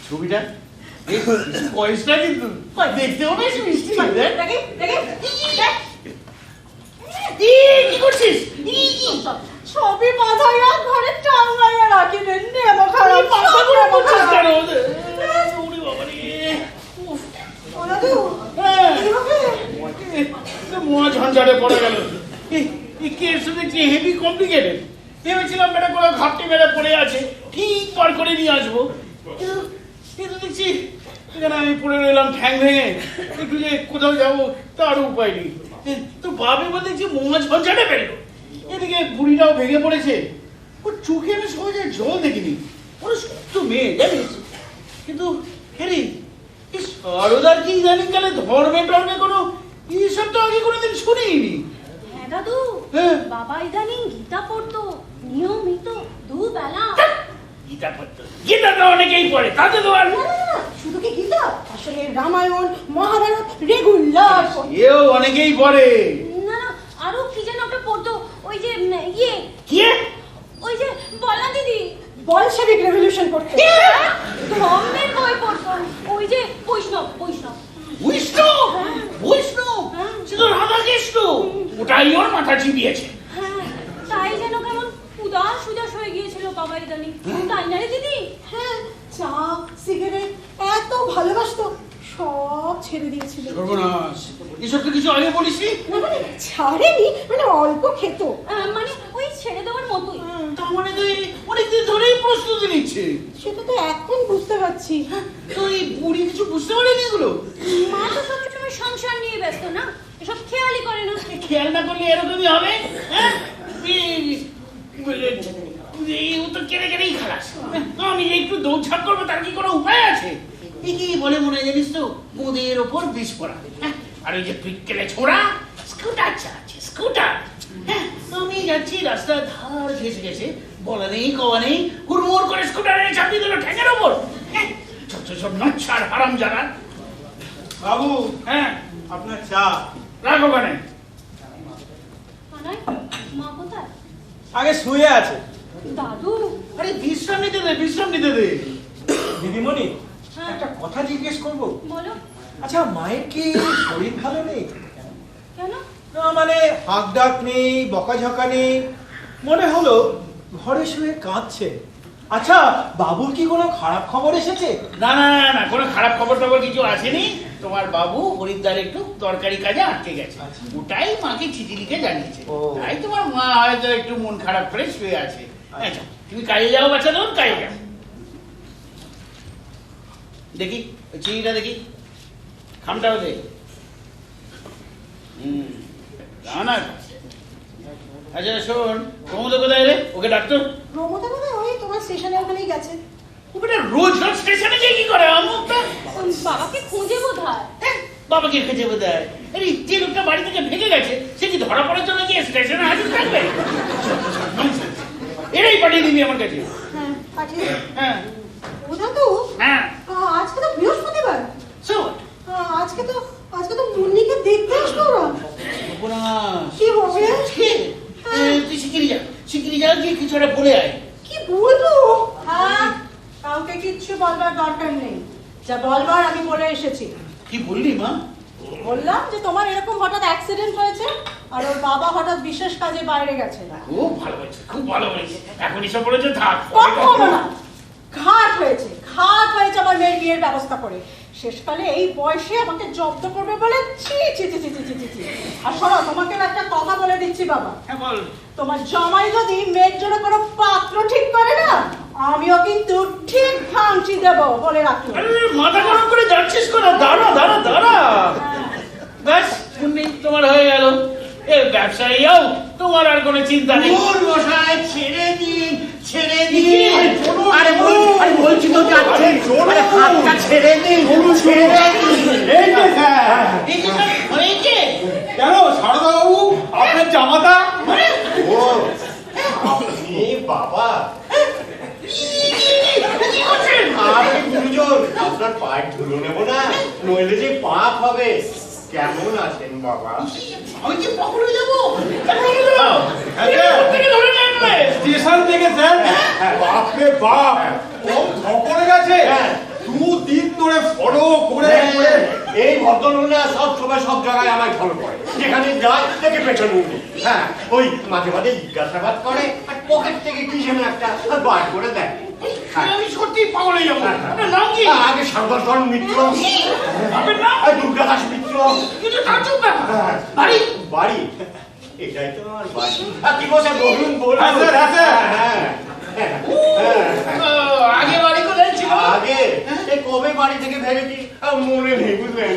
Speaker 7: ছবিটা এই বয়সটা কিন্তু দেখতেও বেশ মিষ্টি দেখ
Speaker 2: দেখি দেখি দেখ।
Speaker 7: কি করছিস
Speaker 2: ছবি বাঁধাইয়া ঘরে টাঙ্গাইয়া রাখি রে নেমো খারাপ
Speaker 7: মাথা গরম করছিস কেন ওরে বাবা রে
Speaker 5: দাদু
Speaker 7: হ্যাঁ
Speaker 5: এইভাবে
Speaker 7: মহা ঝঞ্ঝাটে পড়ে গেল এই কেসটা দেখছি হেভি কমপ্লিকেটেড। ভেবেছিলাম বেটা কোনো ঘাপটি মেরে পড়ে আছে ঠিক বার করে নিয়ে আসবো, কিন্তু দেখছি এখানে আমি পড়ে রইলাম ঠ্যাং ভেঙে। একটু যে কোথাও যাবো তার উপায় নেই। তো ভাবি বলে দেখছি মহা ঝঞ্ঝাটে ফেললো। এদিকে বুড়িটাও ভেঙে পড়েছে, ওর চোখে আমি সহজে জল দেখিনি। ওরা সত্য মেয়ে জানিস, কিন্তু হেরি এই সারদার কি ইদানিং কালে ধর্মে টর্মে কোনো এইসব তো আগে কোনোদিন শুনিনি।
Speaker 3: হ্যাঁ দাদু,
Speaker 7: হ্যাঁ।
Speaker 3: বাবা ইদানিং গীতা পড়তো নিয়মিত দুবেলা।
Speaker 7: গীতা পড়তো, গীতা তো অনেকেই পড়ে, তাতে তো আর
Speaker 5: না, শুধু কি গীতা, আসলে রামায়ণ মহাভারত রেগুলার
Speaker 7: এও অনেকেই পড়ে।
Speaker 3: না না, আরো কি যেন একটা পড়তো, ওই যে
Speaker 7: কি
Speaker 3: ওই যে বলা দিদি
Speaker 5: বলশেভিক রেভলিউশন করতে।
Speaker 3: ধর্মের বই পড়তো, ওই যে বৈষ্ণব বৈষ্ণব।
Speaker 7: বৈষ্ণব বৈষ্ণব সে তো রাধা কৃষ্ণ, ওটাই ওর মাথা চিবিয়েছে।
Speaker 3: হ্যাঁ, তাই যেন কেমন উদাস উদাস হয়ে গিয়েছিল বাবা ইদানিং, তাই না রে দিদি?
Speaker 5: হ্যাঁ, চা সিগারেট এত ভালোবাসতো, সব ছেড়ে দিয়েছিল।
Speaker 7: সর্বনাশ, এসব তো কিছু আগে বলিসনি।
Speaker 5: না মানে ছাড়েনি, মানে অল্প খেত।
Speaker 3: মানে ওই ছেড়ে দেওয়ার মতোই।
Speaker 7: তার মানে তো এই অনেকদিন ধরেই প্রস্তুতি নিচ্ছে।
Speaker 5: সেটা তো এখন বুঝতে পারছি।
Speaker 7: তো এই বুড়ি কিছু বুঝতে পারেনি এগুলো?
Speaker 3: মা তো সবসময় সংসার নিয়ে ব্যস্ত না, এসব খেয়ালই করে না।
Speaker 7: খেয়াল না করলে এরকমই হবে। হ্যাঁ, ও তো কেড়ে কেড়েই খালাস। আমি যে একটু দৌড়ঝাঁপ করবো তার কি কোনো উপায় আছে? কি বলে মনে হয় জানিস তো, মোদের ওপর বিষ পড়া। আর ওই যে পিটকেলে ছোড়া স্কুটার চালাচ্ছে, স্কুটার। হ্যাঁ, আমি যাচ্ছি রাস্তার ধার ঘেসে ঘেসে, বলা নেই কওয়া নেই, হুড়মুড় করে স্কুটারে চাপিয়ে দিল ঠ্যাঙের ওপর। ছোট ছোট নচ্ছার হারাম জানা।
Speaker 8: বাবু,
Speaker 7: হ্যাঁ,
Speaker 8: আপনার চা।
Speaker 7: রাখো ওখানে।
Speaker 3: কানাই, মা কোথায়?
Speaker 4: আগে শুয়ে আছে।
Speaker 3: দাদু,
Speaker 7: আরে বিশ্রাম নিতে দে, বিশ্রাম নিতে দে।
Speaker 4: দিদিমণি,
Speaker 3: হ্যাঁ।
Speaker 4: একটা কথা জিজ্ঞেস করব।
Speaker 3: বলো।
Speaker 4: আচ্ছা, মায়ের কি শরীর ভালো নেই?
Speaker 3: কেন?
Speaker 4: না মানে হাঁক ডাক নেই, বকাঝকা নেই, মনে হলো ঘরে শুয়ে কাঁদছে। আচ্ছা, বাবুর কি কোনো খারাপ খবর এসেছে?
Speaker 7: না না না না, কোনো খারাপ খবর টবর কিছু আসেনি। তোমার বাবু হরিদ্বার একটু দরকারি কাজে আটকে গেছে, ওটাই মাকে চিঠি লিখে জানিয়েছে।
Speaker 4: ও।
Speaker 7: তাই তোমার মা হয়তো একটু মন খারাপ করে শুয়ে আছে। আচ্ছা, তুমি কাজে যাও বাচ্চা, তখন কাজে যাও। দেখি ওই চিঠিটা দেখি, খামটাও দে। না না, আচ্ছা শোন, প্রমোদ কোথায় রে? ওকে ডাক্তার।
Speaker 5: প্রমোদা মানে ওই তোমার স্টেশনে ওখানেই গেছে।
Speaker 7: ও বেটা রোজ রোজ স্টেশনে গিয়ে কি করে? আমুকটা
Speaker 3: বাবাকে খুঁজে বোধহয়।
Speaker 7: বাবাকে খুঁজে বোধ হয়। আরে যে লোকটা বাড়ি থেকে ভেঙে গেছে সে কি ধরা পড়ার জন্য গিয়ে স্টেশনে হাজির থাকবে? এরাই পাঠিয়ে দিবি আমার কাছে।
Speaker 5: হ্যাঁ, পাঠিয়ে দাও।
Speaker 7: হ্যাঁ
Speaker 5: ওটা তো
Speaker 7: হ্যাঁ,
Speaker 5: আজকে তো বৃহস্পতিবার।
Speaker 7: শোন
Speaker 5: আজকে তো মুন্নিকে দেখতে আসবো ওরা।
Speaker 7: উপনাস।
Speaker 5: কি হবে?
Speaker 7: তুই শিগগিরি যা গিয়ে কিছু একটা বলে আয়।
Speaker 5: কি বলবো?
Speaker 2: হ্যাঁ, কাউকে কিচ্ছু বলবার দরকার নেই, যা বলবার আমি বলে এসেছি।
Speaker 7: কি বললি মা?
Speaker 2: বললাম যে তোমার এরকম হঠাৎ অ্যাক্সিডেন্ট হয়েছে আর ওর বাবা হঠাৎ বিশেষ কাজে বাইরে গেছে।
Speaker 7: খুব ভালো হয়েছে, খুব ভালো হয়েছে। এখন এসব বলেছে থাক।
Speaker 2: কখনো না, ঘাট হয়েছে আমার মেয়ের বিয়ের ব্যবস্থা করে। শেষকালে এই বয়সে আমাকে জব্দ করবে বলে ছি ছি ছি ছি ছি ছি ছি। আর শোনো, তোমাকে একটা কথা বলে দিচ্ছি বাবা,
Speaker 7: হ্যাঁ বল।
Speaker 2: তোমার জামাই যদি মেয়ের জন্য কোনো পাত্র ঠিক করে না, আমিও কিন্তু ঠিক ভাঙচি দেব বলে রাখি।
Speaker 7: আরে মাথা গরম করে যাচ্ছিস কোন? দাঁড়া দাঁড়া দাঁড়া। ব্যাস, তোমার হয়ে গেল। এ ব্যবসায়ীও তোমার আর কোনো চিন্তা নেই।
Speaker 6: মশাই ছেড়ে দিন, ছেড়ে দিন। আরে বলছি তো যাচ্ছে, আরে হাতটা ছেড়ে দিন, ছেড়ে দিন।
Speaker 8: এই যে স্যার।
Speaker 7: এই যে সব হয়েছে।
Speaker 8: কেন সারদা বাবু, আপনার জামাতা?
Speaker 6: ও আপনি বাবা?
Speaker 7: কি করছেন?
Speaker 9: আপনি গুরুজন, আপনার পায়ের ধুলো নেবো না, নইলে যে পাপ হবে। কেমন আছেন বাবা?
Speaker 7: আমি কি পকড়ে যাবো?
Speaker 8: স্টেশন থেকে স্যার বাপরে বাপ কম ধপড়ে গেছে। 2 দিন ধরে ফলো করে করে
Speaker 9: এই ভদ্রলোকরা সব সময় সব জায়গায় আমায় ফলো করে, যেখানে যায় থেকে পেছনে উঠে। হ্যাঁ, ওই মাঝে মাঝে জিজ্ঞাসাবাদ করে আর পকেট থেকে কি যেন একটা বার করে দেয়।
Speaker 7: আমি সত্যি পাগল হয়ে যাবো। আপনার নাম কি?
Speaker 9: আগে সাগরধন মিত্র,
Speaker 7: আপনার নাম?
Speaker 9: দুর্গাদাস মিত্র।
Speaker 7: কিন্তু তার চুপ ব্যাপার। বাড়ি?
Speaker 9: বাড়ি? এটাই তো আমার বাড়ি। কি বলছে বলুন বলুন।
Speaker 8: হ্যাঁ স্যার, হ্যাঁ স্যার।
Speaker 7: আগে বাড়ি কোথায় ছিল?
Speaker 9: আগে এই কবে বাড়ি থেকে ভেবেছি মনে নেই, বুঝলেন?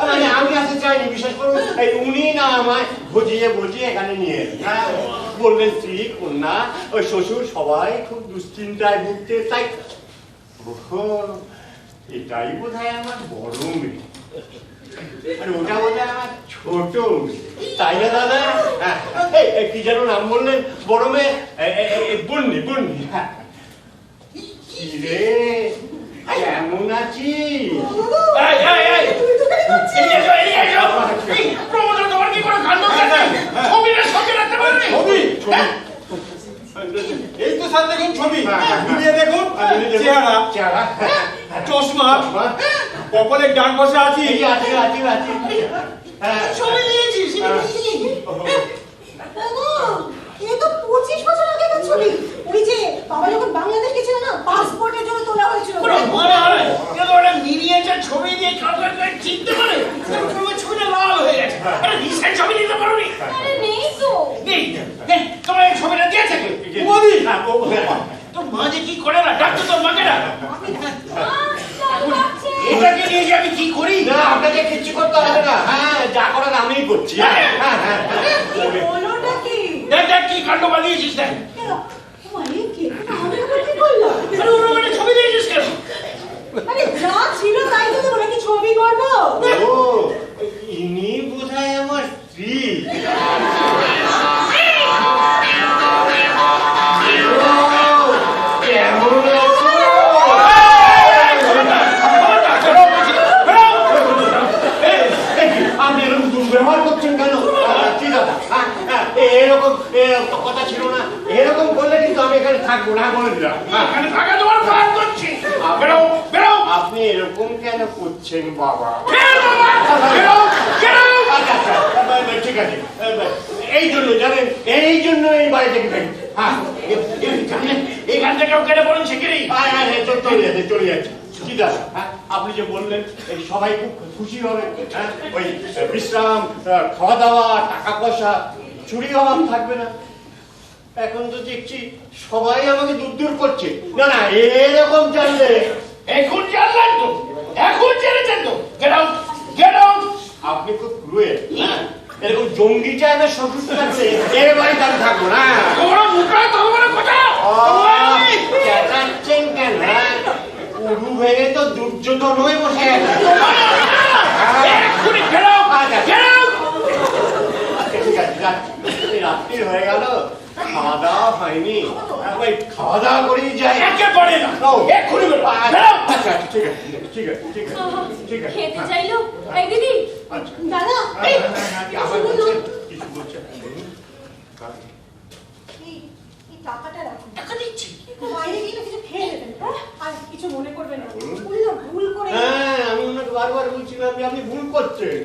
Speaker 9: মানে আমি আসতে চাইনি, বিশেষ করে এই উনি না আমায় বুঝিয়ে বুঝিয়ে এখানে নিয়ে এলেন। বললেন স্ত্রী কন্যা ওই শ্বশুর সবাই খুব দুশ্চিন্তায় ভুগতে, তাই ওহো, এটাই বোধ হয় আমার বড় মেয়ে আর ওটা বোধ হয় আমার ছোট মেয়ে, তাই না দাদা? কি যেন নাম বললেন বড় মেয়ে? বুন্নি বুন্নি। কি রে, কেমন আছিস?
Speaker 7: তোমার কি কোনো কাণ্ড আছে? ছবিটা সঙ্গে রাখতে পারবে?
Speaker 8: এই তো স্যার দেখুন ছবি, মিলিয়ে দেখুন চেহারা, চশমা, কপালের ডান পাশে আছি।
Speaker 7: ছবি নিয়েছিস?
Speaker 5: এ তো 25 বছর আগেকার ছবি। ওই যে বাবা যখন বাংলাদেশ গেছিল না, পাসপোর্টের জন্য তোলা হয়েছিল।
Speaker 7: মিনিয়েচার ছবি দিয়ে কাউকে চিনতে পারে? ছবিটা লাল হয়ে গেছে। আরে রিসেন্ট ছবি নিতে পারোনি?
Speaker 3: আরে নেই তো।
Speaker 7: নেই, তোমার এই ছবিটা দিয়েছে কে? তোর মা যে কি করে না, ডাক্তার তোর মাকে না। এটাকে নিয়ে যে আমি কি করি?
Speaker 9: না, আপনাকে কিচ্ছু করতে হবে না। হ্যাঁ, যা করার আমিই করছি।
Speaker 5: বলোটা কি?
Speaker 7: দেখ দেখ কি কাণ্ড বানিয়েছিস দেখ।
Speaker 5: মানে কি? আমি আবার কি করলাম?
Speaker 7: আরে ওর মানে ছবি দিয়েছিস কেন?
Speaker 5: আরে যা ছিল তাই তো দেবো, নাকি ছবি করবো?
Speaker 9: ও, ইনি বোধহয় আমার স্ত্রী। কেমন আছো? আপনি এরকম দুর্ব্যবহার করছেন কেন? কি দাদা, এরকম কথা ছিল না। এরকম করলে কিন্তু আমি এখানে থাকবো না, বলে দিলাম।
Speaker 7: এখানে থাকা তোমার প্ল্যান করছি। বেরো বেরো।
Speaker 9: আপনি এরকম কেন করছেন বাবা?
Speaker 7: বেরো বেরো।
Speaker 9: আচ্ছা আচ্ছা, ঠিক আছে। এই জন্য জানেন, এই জন্য এই বাড়ি থেকে বেরোচ্ছি। হ্যাঁ,
Speaker 7: এখান থেকেও কেটে পড়ুন শিগগিরই।
Speaker 9: চলে যাচ্ছে। কি দাদা, আপনি যে বললেন এই সবাই খুব খুশি হবে, হ্যাঁ, ওই বিশ্রাম, খাওয়া দাওয়া, টাকা পয়সা, চুরি অভাব থাকবে না। এখন তো দেখছি সবাই আমাকে দূর দূর করছে। না না, এরকম জানলে
Speaker 7: এখন জানলেন তো, এখন জেনেছেন তো। Get out, get out.
Speaker 9: আপনি খুব ক্রুয়েল। হ্যাঁ, এরকম জঙ্গি চাইলে শ্বশুর থাকছে এর বাড়িতে আমি থাকবো না।
Speaker 7: তোমরা মুখে তোমার কথা
Speaker 9: চেঁচাচ্ছেন কেন? উড়ু ভেঙে তো দুর্যোধন হয়ে বসে আছে।
Speaker 7: এক্ষুনি গেট আউট, গেট আউট।
Speaker 9: ঠিক আছে, যাচ্ছি। রাত্রি হয়ে গেল, খাওয়া দাওয়া হয়নি। ওই খাওয়া দাওয়া করেই যাই।
Speaker 7: একেবারে না, এক্ষুনি বেরো।
Speaker 9: আচ্ছা, ঠিক আছে, ঠিক আছে, ঠিক আছে, ঠিক আছে।
Speaker 3: খেতে চাইলো? এই দিদি,
Speaker 9: আচ্ছা।
Speaker 5: দাদা,
Speaker 9: আবার বলছেন, কিছু বলছেন, বলুন।
Speaker 5: এই টাকাটা রাখুন।
Speaker 7: টাকা দিচ্ছি।
Speaker 5: বাইরে গিয়ে কিছু খেয়ে নেবেন, হ্যাঁ? আর কিছু মনে করবেন না।
Speaker 9: বলুন।
Speaker 5: বললাম ভুল করে।
Speaker 9: হ্যাঁ, আমি ওনাকে বারবার বলছিলাম যে আপনি ভুল করছেন,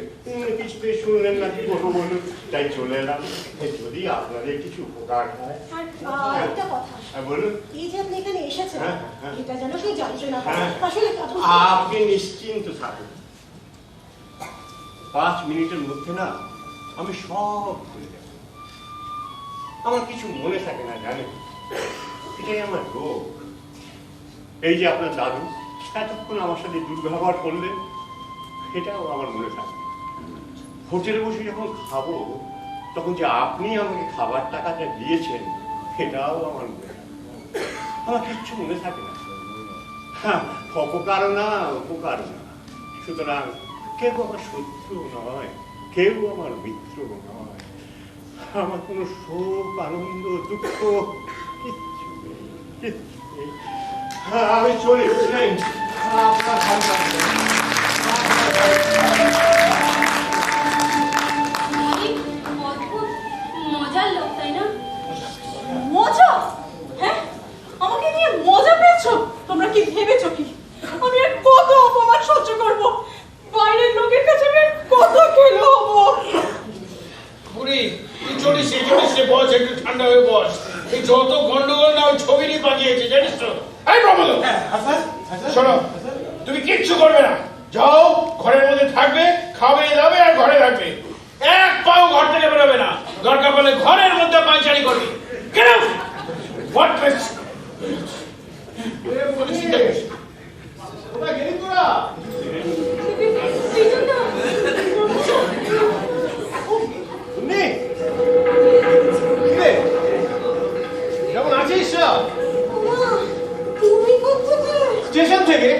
Speaker 9: কিছুতেই শুনলেন না। কি করবো বলুন, তাই চলে এলাম। যদি আপনাদের কিছু উপকার হয়।
Speaker 5: আর একটা কথা,
Speaker 9: হ্যাঁ, বলুন।
Speaker 5: এই যে আপনি এখানে এসেছেন,
Speaker 9: হ্যাঁ, হ্যাঁ।
Speaker 5: এটা যেন কেউ জানতে না পারে।
Speaker 9: হ্যাঁ।
Speaker 5: আসলে
Speaker 9: আপনি নিশ্চিন্ত থাকুন, 5 মিনিটের মধ্যে না আমি সব ভুলে যাব। আমার কিছু মনে থাকে না, জানেন? এটাই আমার রোগ। এই যে আপনার দাদু এতক্ষণ আমার সাথে দুর্ব্যবহার করলেন, এটাও আমার মনে থাকে। হোটেলে বসে যখন খাবো, তখন যে আপনি আমাকে খাবার টাকাটা দিয়েছেন, এটাও আমার মনে থাকে। আমার কিচ্ছু মনে থাকে না। হ্যাঁ, অপকার না, উপকার না। সুতরাং কেউ আমার শত্রু নয়, কেউ আমার মিত্র নয়। আমার কোনো শোক, আনন্দ, দুঃখ কিচ্ছু নেই, কিচ্ছু নেই। আমি চলি বুঝলেন আপনার ভালো থাকবেন।
Speaker 3: অদ্ভুত মজার লোক তাই না?
Speaker 2: মজা? হ্যাঁ, আমাকে নিয়ে মজা পেয়েছো? তোমরা কি ভেবেছো কি আমি আর কত অপমান সহ্য করব? বাইরের লোকের কাছে আমি আর কত খেলো হবো?
Speaker 7: বুড়ি তুই চলিস বস, একটু ঠান্ডা হয়ে বস। এই যত গন্ডগোল না ওই ছবিরই পাঠিয়েছে জানিস তো। এই প্রমোদ, শোনো, তুমি কিচ্ছু করবে না। যাও, ঘরের মধ্যে থাকবে, খাবে যাবে আর ঘরে থাকবে। এক পাও ঘর থেকে বেরোবে না। দরকার পড়লে ঘরের মধ্যে পায়চারি করবে। কেন? What place?
Speaker 6: কোথায় গেলি তোরা?
Speaker 3: বিজনদা,
Speaker 6: শুননি? কিরে? কেমন আছিস?
Speaker 5: তুমি কোথেকে?
Speaker 6: স্টেশন থেকে?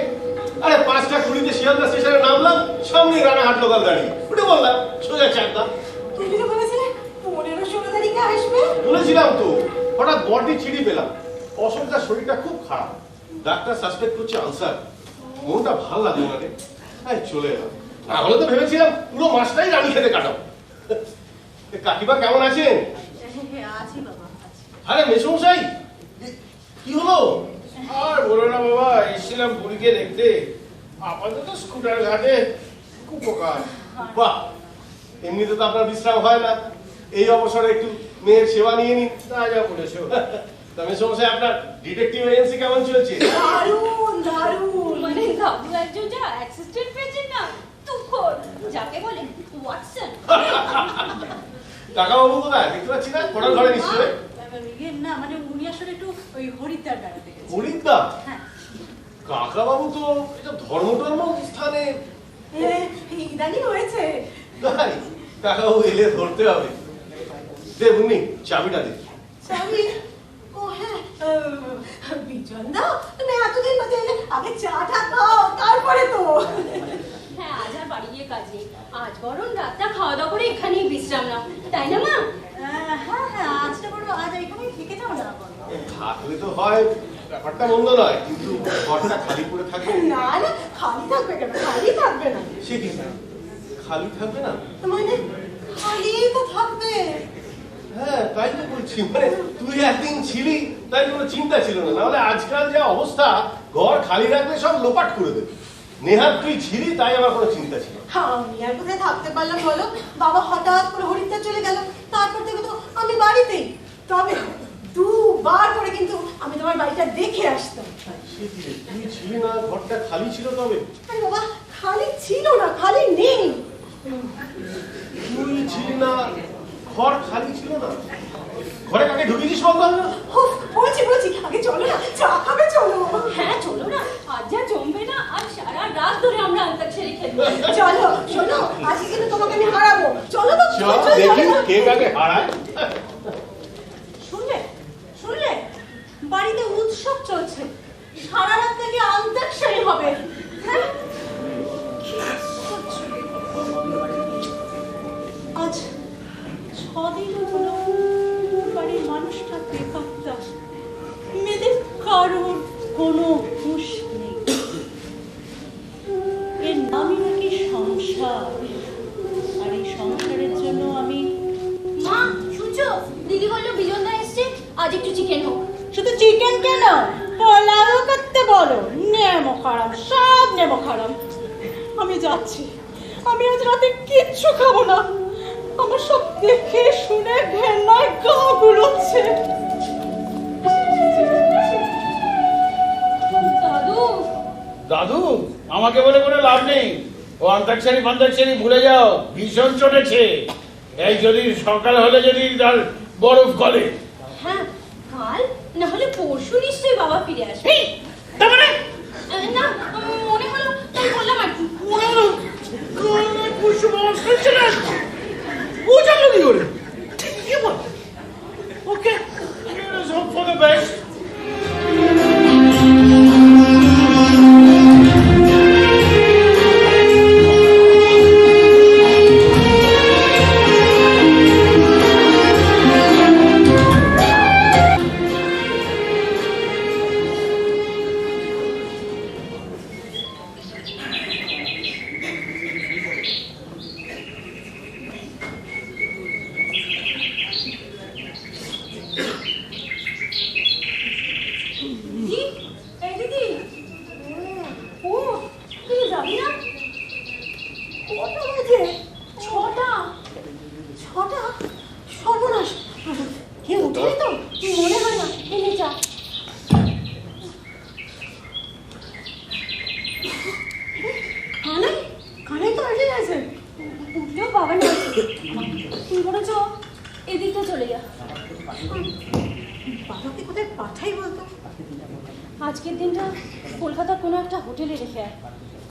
Speaker 6: আরে 5:20 শিয়ালদা স্টেশনে নামলাম, সামনে রানাঘাট লোকাল দাঁড়িয়ে উঠে বললাম সোজা চাকদা।
Speaker 5: তুমি তো বলেছিলে 15-16 তারিখে আসবে।
Speaker 6: বলেছিলাম তো, হঠাৎ বডি ছিঁড়ি পেলাম। অসুবিধার শরীরটা খুব খারাপ, ডাক্তার সাসপেক্ট করছে আলসার। মনটা ভাল লাগে না রে, তাই চলে এলাম। তাহলে তো ভেবেছিলাম পুরো মাসটাই রানী খেতে কাটাবো। কাকিমা কেমন আছেন?
Speaker 2: আছি বাবা, আছি।
Speaker 6: আরে মেসমশাই, কি হলো?
Speaker 7: আর বলো না বাবা, এসেছিলাম বুড়িকে দেখতে। আপাতত স্কুটার ঘাটে খুব উপকার।
Speaker 6: বাহ, এমনিতে তো আপনার বিশ্রাম হয় না, এই অবসরে একটু মেয়ের সেবা নিয়ে নিন।
Speaker 7: তা যা বলেছো।
Speaker 6: তা মেসমশাই, আপনার ডিটেকটিভ এজেন্সি কেমন চলছে?
Speaker 5: দারুণ দারুণ।
Speaker 3: মানে দাদু একজন যা অ্যাসিস্ট্যান্ট পেয়েছেন না, তুখোর, যাকে বলে ওয়াটসন।
Speaker 6: কাকাবাবু কোথায়? দেখতে পাচ্ছি না, পড়ার ঘরে নিশ্চয়।
Speaker 2: ইয়ে না, মানে উনি আসলে একটু ওই হরিদ্বার বেড়াতে গেছে।
Speaker 6: হরিদ্বার?
Speaker 2: হ্যাঁ।
Speaker 6: কাকাবাবু তো এটা ধর্ম স্থানে।
Speaker 5: ইদানি হয়েছে।
Speaker 6: তাই কাকাবাবু এলে ধরতে হবে। দে বুনি, চাবিটা দে।
Speaker 5: চাবি? ও হ্যাঁ, বিজনদা, তুমি এতদিন বাদে এলে, আগে চাটা খাও, তারপরে তো।
Speaker 3: হ্যাঁ, আজ আর বাড়ি গিয়ে কাজ নেই। আজ বরং রাতটা খাওয়া দাওয়া করে এখানেই বিশ্রাম নাও, তাই না মা?
Speaker 2: হ্যাঁ হ্যাঁ, আজটা বড় আজ এখানেই থেকে যাও না বলো।
Speaker 6: থাকলে তো হয়, ব্যাপারটা মন্দ নয়, কিন্তু ঘরটা খালি পড়ে থাকবে।
Speaker 5: না না, খালি থাকবে কেন? খালি থাকবে না।
Speaker 6: সে কি, খালি থাকবে না?
Speaker 5: মানে খালি তো থাকবে।
Speaker 6: হ্যাঁ, তাই তো বলছি, মানে তুই একদিন ছিলি তাই কোনো চিন্তা ছিল না, নাহলে আজকাল যা অবস্থা, ঘর খালি রাখলে সব লোপাট করে দেবে। নেহাত তুই ছিলি তাই আমার কোনো চিন্তা ছিল না।
Speaker 5: আমি আর কোথায় থাকতে পারলাম বলো? বাবা হঠাৎ করে হরিদ্বার চলে গেল, তারপর থেকে তো আমি বাড়িতেই। তবে 2বার করে কিন্তু আমি তোমার বাড়িটা দেখে আসতাম।
Speaker 6: সে কি রে, তুই ছিলি না, ঘরটা খালি ছিল তবে?
Speaker 5: আরে বাবা, খালি ছিল না, খালি নেই।
Speaker 6: তুই ছিলি না, ঘর খালি ছিল না, ঘরে কাকে ঢুকেছিস বলতো না?
Speaker 5: উফ, বলছি আগে চলো না, চা খাবে চলো।
Speaker 3: হ্যাঁ চলো না, আজ যা জমবে না, আজ সারা রাত ধরে আমরা অন্তাক্ষরী খেলবো।
Speaker 5: চলো, শোনো, আজকে কিন্তু তোমাকে আমি হারাবো। চলো তো,
Speaker 6: চল দেখি কে কাকে হারায়।
Speaker 2: শুনলে বাড়িতে উৎসব চলছে, সারা রাত থেকে অন্তাক্ষরী হবে। হ্যাঁ, আজ 6 দিন হলো বাড়ির মানুষটা বেপাত্তা, মেয়েদের কারোর কোনো হুঁশ নেই। এর নামই নাকি সংসার, আর এই সংসারের জন্য আমি
Speaker 3: মা শুনছো, দিদি বললো বিজনদা এসছে, আজ একটু চিকেন হোক।
Speaker 2: শুধু চিকেন কেন, পোলাও করতে বলো। নেমো খারাপ, সব নেমো খারাপ। আমি যাচ্ছি, আমি আজ রাতে কিচ্ছু খাবো না। আমার সব দেখে শুনে ঘেন্নায় গা গুলোচ্ছে।
Speaker 3: দাদু,
Speaker 7: দাদু, আমাকে বলে কোনো লাভ নেই। ও অন্তাক্ষরী ভুলে যাও, ভীষণ চটেছে। এই যদি সকাল হলে যদি তার বরফ গলে।
Speaker 3: হ্যাঁ কাল না হলে পরশু নিশ্চয়ই বাবা ফিরে আসবে।
Speaker 7: তার মানে
Speaker 3: না, মনে হলো তাই বললাম আর কি।
Speaker 7: মনে হলো পরশু বাবা চলে আসবে। ও জানলো কি করে? কি বল? ওকে, hope for the best.
Speaker 3: দিদি, এই দিদি। ও, তুই যাবি না?
Speaker 5: কটা বাজে?
Speaker 3: 6টা।
Speaker 5: 6টা? সর্বনাশ, কেউ উঠেনি তো?
Speaker 3: মনে হয় না, এনে যা।
Speaker 5: কানাই, কানাই তো আসে গেছে।
Speaker 3: উঠলেও বাবা না, তুই বরঞ্চ এদিকটা চলে যা।
Speaker 5: বাবাকে কোথায় পাঠাই বলতো?
Speaker 3: আজকের দিনটা কলকাতার কোনো একটা হোটেলে রেখে আয়,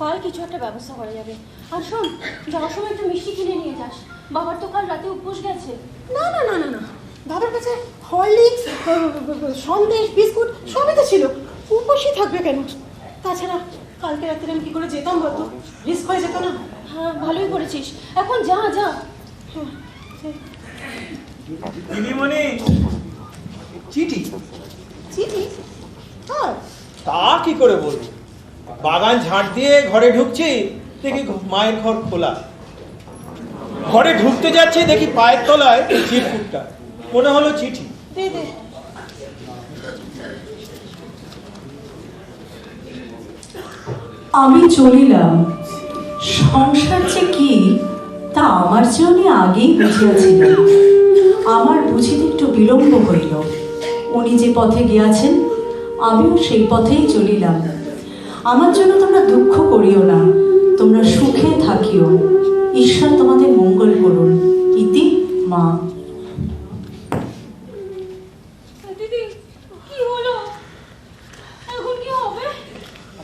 Speaker 3: কাল কিছু একটা ব্যবস্থা করা যাবে। আর শোন, যাওয়ার সময় একটু মিষ্টি কিনে নিয়ে যাস, বাবার তো কাল রাতে উপোস গেছে।
Speaker 5: না না না না না, বাবার কাছে হরলিক্স, সন্দেশ, বিস্কুট সবই তো ছিল, উপোসই থাকবে কেন? তাছাড়া কালকে রাত্রে আমি কি করে যেতাম বলতো? রিস্ক হয়ে যেত না?
Speaker 3: হ্যাঁ, ভালোই করেছিস, এখন যা যা।
Speaker 4: দিদিমণি, চিঠি?
Speaker 5: চিঠি? আর
Speaker 4: তা কি করে বলবো? বাগান ঝাড় দিয়ে ঘরে ঢুকছি, দেখি মায়ের ঘর খোলা। ঘরে ঢুকতে যাচ্ছি, দেখি পায়ের তলায় চিরকুটটা, মনে হলো চিঠি।
Speaker 5: দে দে।
Speaker 10: আমি চলিলাম, সংসার যে কি তা আমার জন্য আগেই বুঝিয়াছিলাম। আমার বুঝিতে একটু বিলম্ব হইল। উনি যে পথে গিয়াছেন আমিও সেই পথেই চলিলাম। আমার জন্য তোমরা দুঃখ করিও না, তোমরা সুখে থাকিও। ঈশ্বর তোমাদের মঙ্গল করুন। ইতি মা।
Speaker 3: দিদি, কি হলো? এখন কি হবে?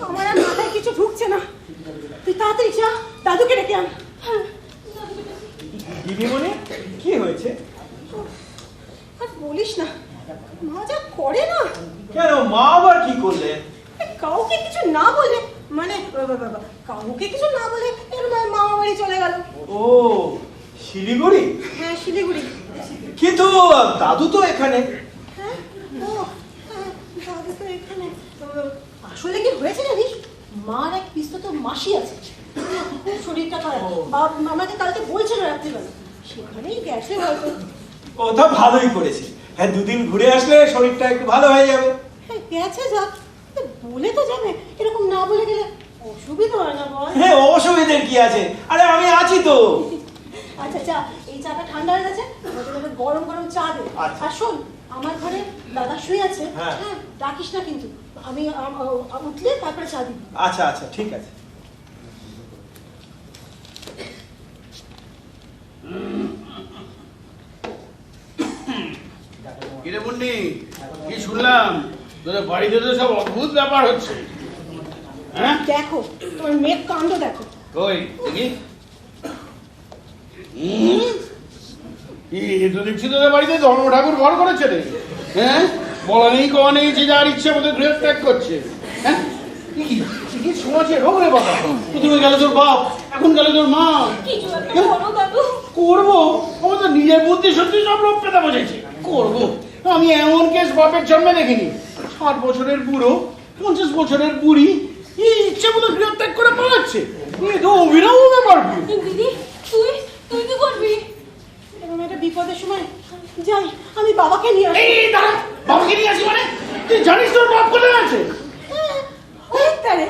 Speaker 5: আমার আর মাথায় কিছু ঢুকছে না। তুই তাড়াতাড়ি যা, দাদুকে ডেকে আন।
Speaker 4: দিদিমণি, কি হয়েছে?
Speaker 5: আর বলিস না, মা যা করে না।
Speaker 4: কেন, মা আবার কি করলেন?
Speaker 5: কাউকে কিছু না বলে, মানে কাউকে কিছু না বলে এর মামা বাড়ি চলে গেল।
Speaker 4: ও, শিলিগুড়ি?
Speaker 5: হ্যাঁ, শিলিগুড়ি।
Speaker 4: কিন্তু দাদু তো এখানে।
Speaker 5: হ্যাঁ, ও হ্যাঁ, দাদু তো এখানে। আসলে কি হয়েছে জানিস, মার এক পিস্তত মাসি আছে, খুব শরীরটা খারাপ। আমাকে কালকে বলছিল রাত্রিবেলা, সেখানেই গেছে হয়তো।
Speaker 4: কথা ভালোই করেছে। হ্যাঁ, দুদিন ঘুরে আসলে শরীরটা একটু ভালো হয়ে যাবে।
Speaker 5: হ্যাঁ, গেছে যাক, বলে তো যাবে, এরকম না বলে গেলে অসুবিধা হয় না বল?
Speaker 4: হ্যাঁ, অসুবিধের কি আছে? আরে আমি আছি তো।
Speaker 5: আচ্ছা চা, এই চাটা ঠান্ডা হয়ে গেছে, গরম গরম চা দে।
Speaker 4: আচ্ছা।
Speaker 5: আর শোন, আমার ঘরে দাদা শুয়ে আছে,
Speaker 4: হ্যাঁ।
Speaker 5: হ্যাঁ, ডাকিস না কিন্তু। আমি উঠলে তারপরে চা দিবি।
Speaker 4: আচ্ছা আচ্ছা, ঠিক আছে।
Speaker 7: কিরে মুন্নি, কি শুনলাম তোদের বাড়িতে তো সব অদ্ভুত ব্যাপার হচ্ছে। হ্যাঁ,
Speaker 5: দেখো তোমার মেয়ের কাণ্ড দেখো।
Speaker 7: কই দেখি। তো দেখছি তোদের বাড়িতে ধর্ম ঠাকুর ঘর করেছে রে। হ্যাঁ, বলা নেই কওয়া নেই, যে যার ইচ্ছে মতো গৃহ ত্যাগ করছে। হ্যাঁ, কি সমাজে রোগ রে বাবা। প্রথমে গেল তোর বাপ, এখন গেল তোর মা।
Speaker 3: কিছু একটা করো দাদু।
Speaker 7: করবো? আমার তো নিজের বুদ্ধি সত্যি সব লোক পেতে বসেছে। করবো? আমি এমন কেস বাপের জন্মে দেখিনি। 60 বছরের বুড়ো, 50 বছরের বুড়ি ইচ্ছে মতো গৃহত্যাগ করে পালাচ্ছে। এ তো অভিনব ব্যাপার।
Speaker 3: দিদি, তুই কি করবি?
Speaker 5: এরকম একটা বিপদের সময় যাই, আমি বাবাকে নিয়ে আসি।
Speaker 7: এই দাঁড়া, বাবাকে নিয়ে আসি মানে? তুই জানিস তোর বাপ কোথায় আছে?
Speaker 5: হরিদ্বারে।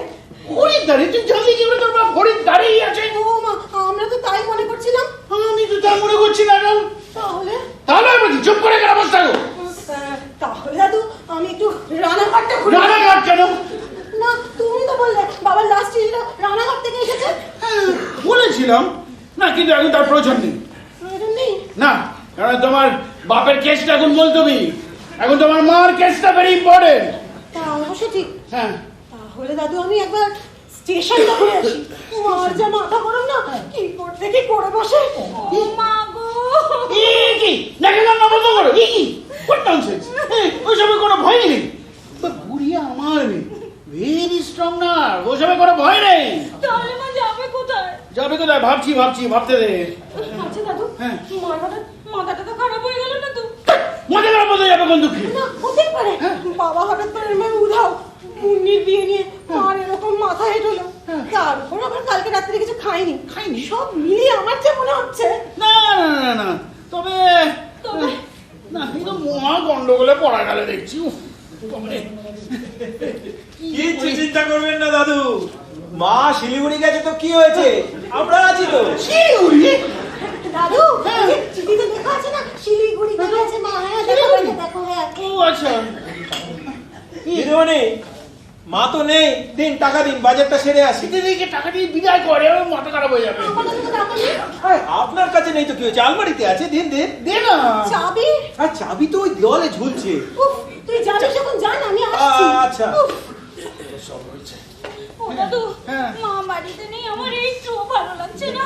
Speaker 7: হরিদ্বারে? তুই জানলি কি করে তোর বাপ হরিদ্বারেই আছে?
Speaker 5: ও মা, আমরা তো তাই মনে করছিলাম।
Speaker 7: আমি তো তা মনে করছি না।
Speaker 5: তাহলে
Speaker 7: তাহলে বলছি চুপ করে গেল অবস্থা।
Speaker 5: তাহলে দাদু আমি একটু রানাঘাটটা ঘুরে।
Speaker 7: রানাঘাট কেন?
Speaker 5: না, তুমি তো বললে বাবার লাস্ট চিঠিটা রানাঘাট থেকে এসেছে।
Speaker 7: বলেছিলাম না, কিন্তু এখন তার প্রয়োজন নেই।
Speaker 5: প্রয়োজন নেই?
Speaker 7: না, কারণ তোমার বাপের কেসটা এখন বলতবি, এখন তোমার মার কেসটা ভেরি ইম্পর্টেন্ট।
Speaker 5: তা অবশ্য ঠিক।
Speaker 7: হ্যাঁ,
Speaker 5: তাহলে দাদু আমি একবার স্টেশনটা ঘুরে আসি। মার যা মাথা গরম না, কি করতে কি করে বসে।
Speaker 3: ও মা গো,
Speaker 7: কি দেখে না বন্ধ করো। কি হোয়াট ননসেন্স। ওইসবে কোনো ভয় নেই। বুড়ি আমার ভেরি স্ট্রং না, ওইসবে কোনো ভয় নেই।
Speaker 3: তাহলে মা যাবে কোথায়?
Speaker 7: যাবে কোথায়? ভাবতে দে।
Speaker 3: আচ্ছা দাদু,
Speaker 7: হ্যাঁ।
Speaker 3: মার হঠাৎ মাথাটা তো খারাপ হয়ে গেল না তো?
Speaker 7: মজা করে বলতে যাবে কোন দুঃখী?
Speaker 5: না, হতেই পারে বাবা হঠাৎ করে এরকম উধাও, মুন্নির বিয়ে নিয়ে মার এরকম মাথা হেঁট হলো। তার উপর আবার কালকে রাত্রে কিছু খাইনি। সব মিলিয়ে আমার যে মনে হচ্ছে।
Speaker 7: না না না না, তবে না, এই তো মহা গন্ডগোলে পড়া গেল দেখছি। উফ, বাবারে।
Speaker 4: করবেন না দাদু, মা শিলিগুড়ি গেছে তো কি হয়েছে, আমরা আছি তো।
Speaker 5: দাদু এই যে চিঠিতে লেখা আছে না শিলিগুড়ি গেছে মা। হ্যাঁ দেখো দেখো দেখো। হ্যাঁ
Speaker 7: ও আচ্ছা,
Speaker 4: দিদিমণি, মা তো নেই, দিন টাকা দিন, বাজারটা সেরে আসি।
Speaker 7: দিদিকে টাকা দিয়ে বিদায় করে, আমার মাথা খারাপ হয়ে যাবে।
Speaker 5: আমার কাছে তো টাকা নেই।
Speaker 4: আপনার কাছে নেই তো কি হয়েছে, আলমারিতে আছে, দিন দিন।
Speaker 7: দে না।
Speaker 5: চাবি?
Speaker 4: আর চাবি তো ওই দেওয়ালে ঝুলছে।
Speaker 5: উফ, তুই জানিস যখন জান, আমি আসছি।
Speaker 4: আচ্ছা।
Speaker 5: উফ,
Speaker 3: ও দাদু,
Speaker 7: হ্যাঁ।
Speaker 3: মা বাড়িতে নেই, আমার একটু ভালো লাগছে না,